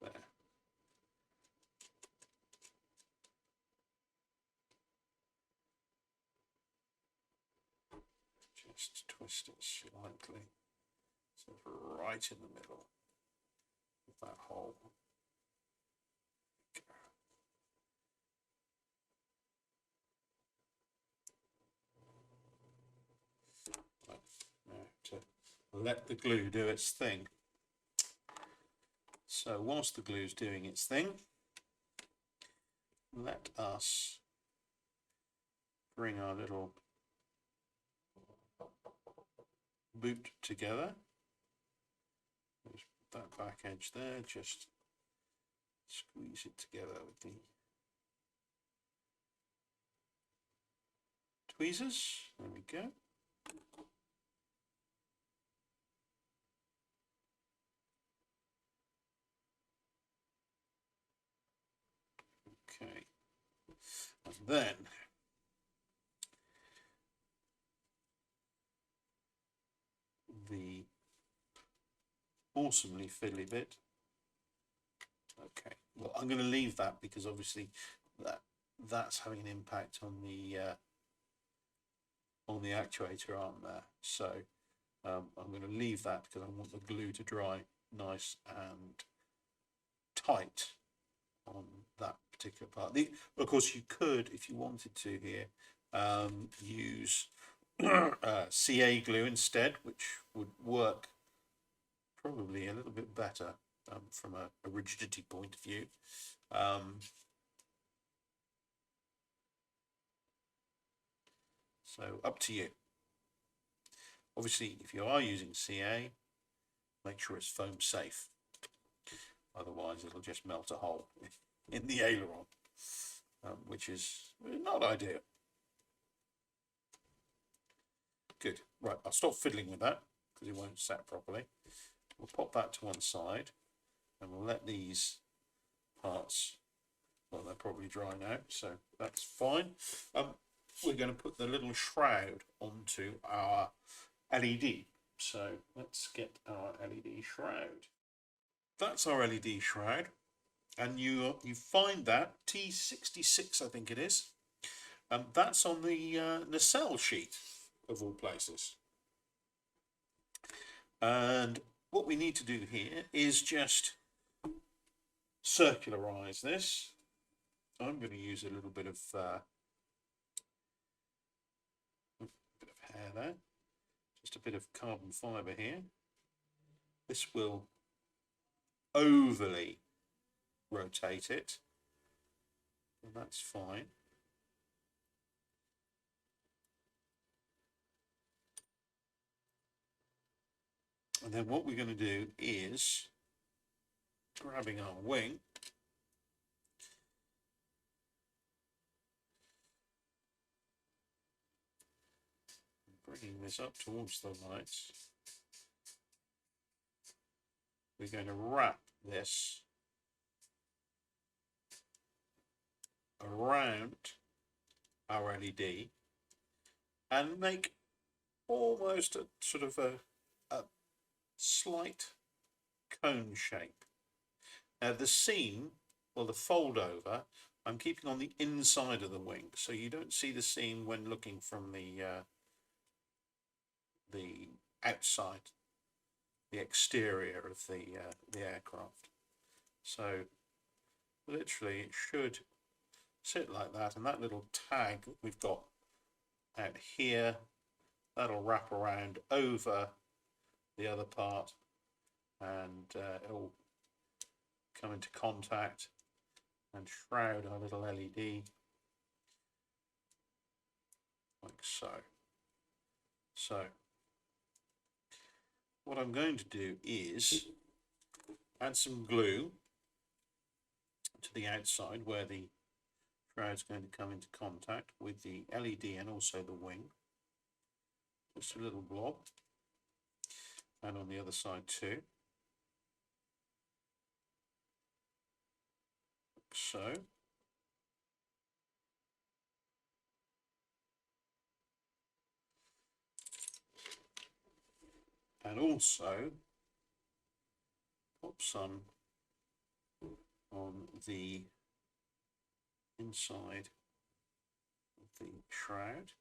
there. Just twist it slightly, so it's right in the middle of that hole. Right, now to let the glue do its thing. So whilst the glue is doing its thing, let us bring our little boot together. Just put that back edge there, just squeeze it together with the tweezers. There we go. Okay, and then the awesomely fiddly bit. Okay, well, I'm going to leave that because obviously that's having an impact on the actuator arm there. So I'm going to leave that because I want the glue to dry nice and tight on that particular part. Of course, you could, if you wanted to here, use CA glue instead, which would work probably a little bit better from a rigidity point of view. So up to you. Obviously, if you are using CA, make sure it's foam safe. Otherwise, it'll just melt a hole in the aileron, which is not ideal. Good. Right, I'll stop fiddling with that because it won't set properly. We'll pop that to one side and we'll let these parts, well, they're probably dry now, so that's fine. We're going to put the little shroud onto our LED. So let's get our LED shroud. That's our LED shroud, and you find that T66, I think it is, and that's on the nacelle sheet of all places. And what we need to do here is just circularize this. I'm going to use a little bit of hair there, just a bit of carbon fiber here. This will overly rotate it, and that's fine. And then what we're going to do is grabbing our wing, bringing this up towards the lights. We're going to wrap this around our LED and make almost a sort of a slight cone shape. Now the seam, or the fold over, I'm keeping on the inside of the wing, so you don't see the seam when looking from the outside, the exterior of the aircraft. So literally it should sit like that, and that little tag that we've got out here. That'll wrap around over the other part, and it'll come into contact and shroud our little LED like so. So what I'm going to do is add some glue to the outside where the shroud's going to come into contact with the LED and also the wing. Just a little blob, and on the other side too. So. And also pop some on the inside of the shroud.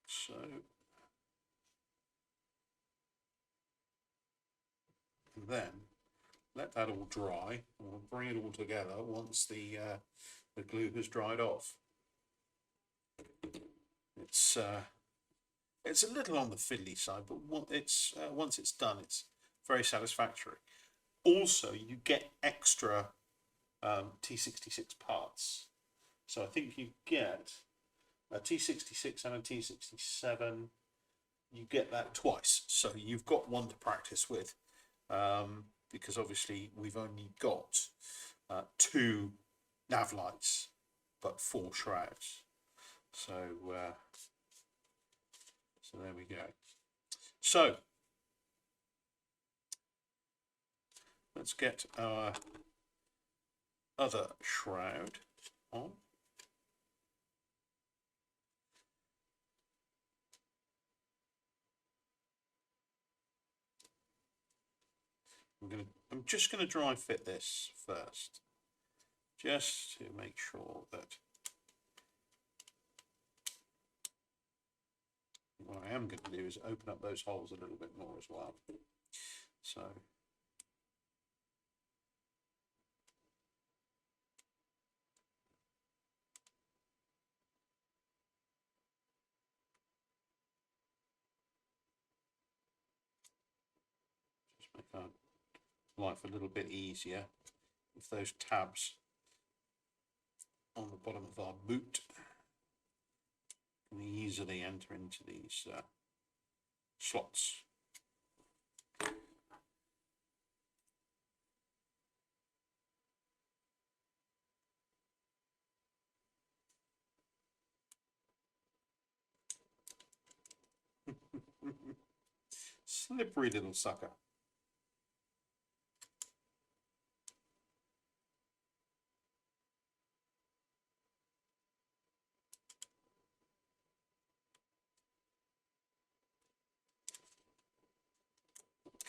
So, and then let that all dry, and we'll bring it all together once the glue has dried off. It's a little on the fiddly side, but once it's done, it's very satisfactory. Also, you get extra T66 parts. So I think you get a T66 and a T67. You get that twice, so you've got one to practice with, because obviously we've only got 2 nav lights, but 4 shrouds. So there we go. So let's get our other shroud on. I'm just going to dry fit this first, just to make sure that what I am going to do is open up those holes a little bit more as well. So just make our life a little bit easier with those tabs on the bottom of our boot can easily enter into these slots. Slippery little sucker.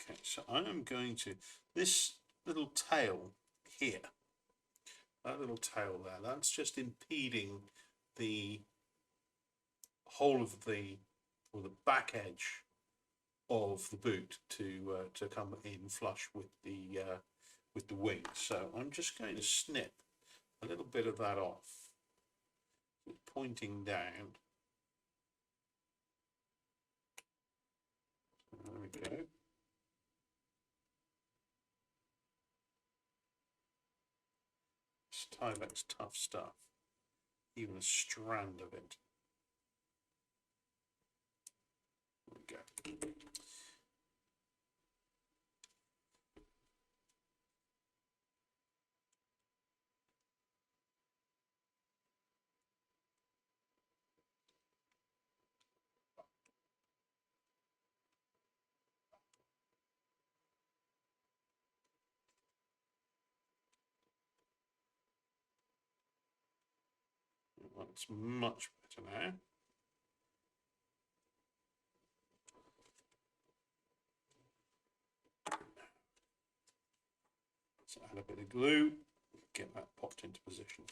Okay, so I am going to, this little tail here, that little tail there, that's just impeding the whole of the, or the back edge of the boot to come in flush with the wing. So I'm just going to snip a little bit of that off, pointing down. There we go. Tyvek's tough stuff, even a strand of it. There we go. That's much better now. So add a bit of glue, get that popped into position.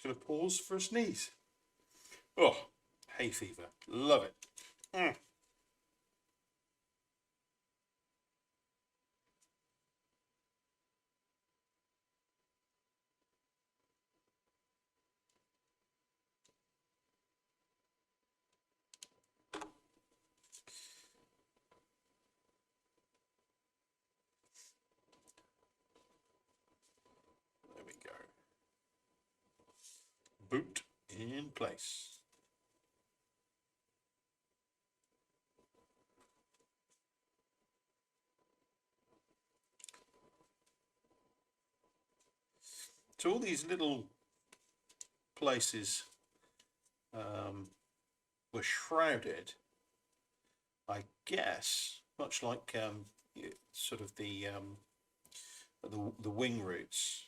just going to pause for a sneeze. Oh, hay fever. Love it. Mm. There we go. Boot in place. So all these little places were shrouded, I guess, much like sort of the wing roots,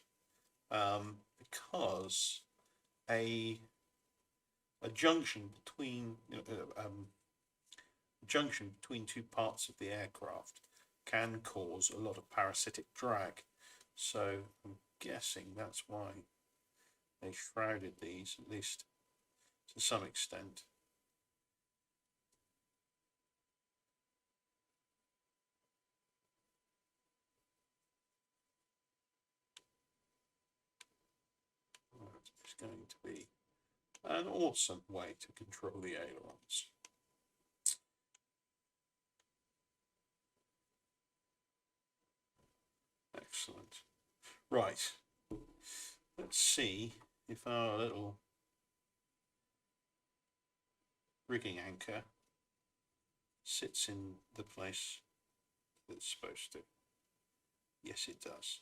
because a junction between two parts of the aircraft can cause a lot of parasitic drag. So I'm guessing that's why they shrouded these, at least to some extent. It's going to be an awesome way to control the ailerons. Excellent. Right. Let's see if our little rigging anchor sits in the place that it's supposed to. Yes, it does.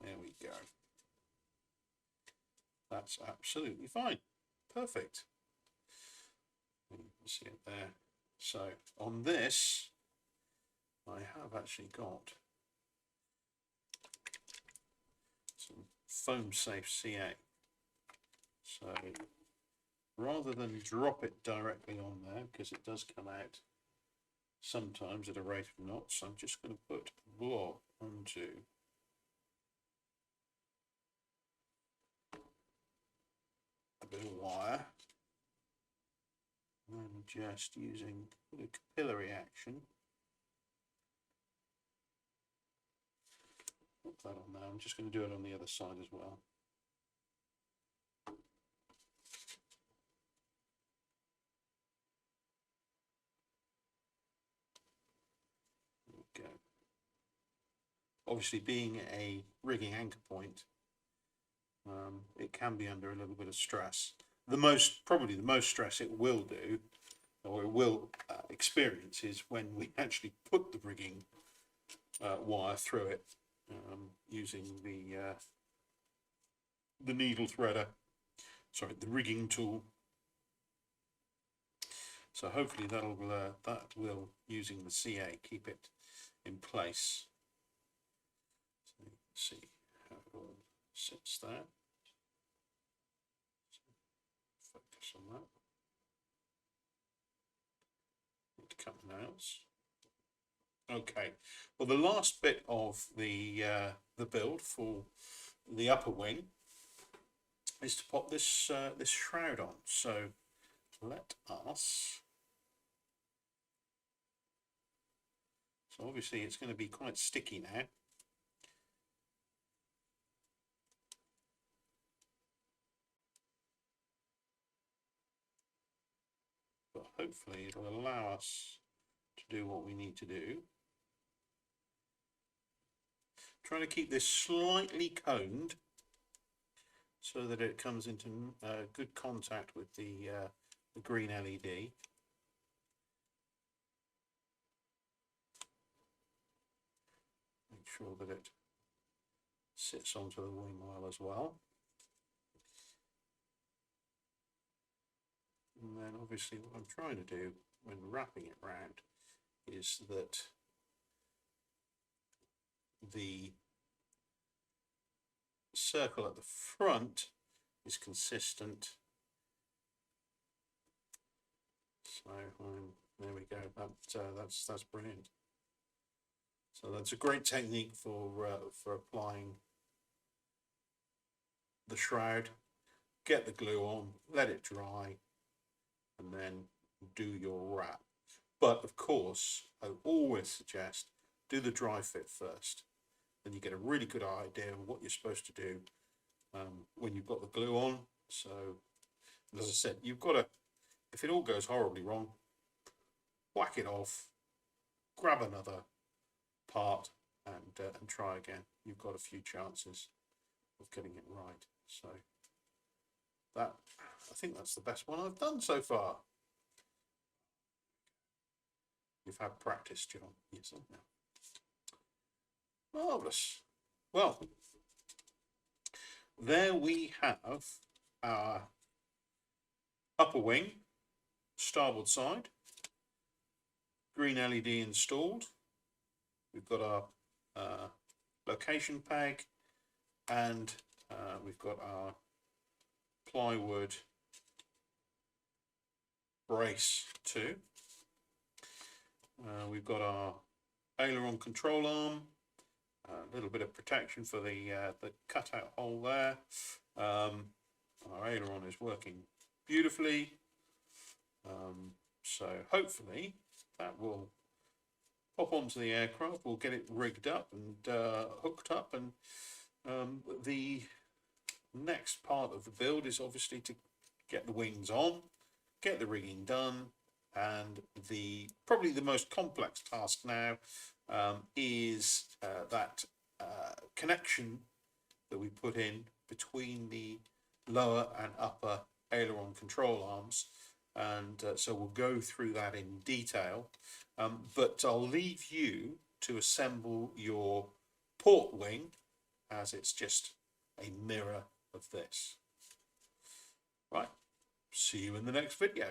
There we go. That's absolutely fine. Perfect. You can see it there. So on this, I have actually got some foam safe CA. So rather than drop it directly on there, because it does come out sometimes at a rate of knots, I'm just going to put a blob onto a bit of wire, and just using a bit of capillary action. Put that on there. I'm just going to do it on the other side as well. There we go. Obviously, being a rigging anchor point, it can be under a little bit of stress. Probably the most stress it will do, or it will experience, is when we actually put the rigging wire through it, using the needle threader. Sorry, the rigging tool. So hopefully that will, using the CA, keep it in place. So you can see how it all sits there. Focus on that. Need to cut the nails. Okay. Well, the last bit of the build for the upper wing is to pop this this shroud on. So let us. So obviously it's going to be quite sticky now. But hopefully it'll allow us to do what we need to do. Trying to keep this slightly coned so that it comes into good contact with the green LED. Make sure that it sits onto the wing well as well. And then obviously what I'm trying to do when wrapping it round is that the circle at the front is consistent. So there we go. That's brilliant. So that's a great technique for applying the shroud, get the glue on, let it dry, and then do your wrap. But of course, I always suggest do the dry fit first. Then you get a really good idea of what you're supposed to do when you've got the glue on. So, as I said, you've got to, if it all goes horribly wrong, whack it off, grab another part, and try again. You've got a few chances of getting it right. So that, I think that's the best one I've done so far. You've had practice, John. Yes, I know. Marvellous. Well, there we have our upper wing, starboard side, green LED installed. We've got our location peg, and we've got our plywood brace too. We've got our aileron control arm, a little bit of protection for the cutout hole there. Our aileron is working beautifully, so hopefully that will pop onto the aircraft. We'll get it rigged up and hooked up, and the next part of the build is obviously to get the wings on, get the rigging done, and probably the most complex task now is that connection that we put in between the lower and upper aileron control arms, and so we'll go through that in detail, but I'll leave you to assemble your port wing, as it's just a mirror of this. Right, see you in the next video.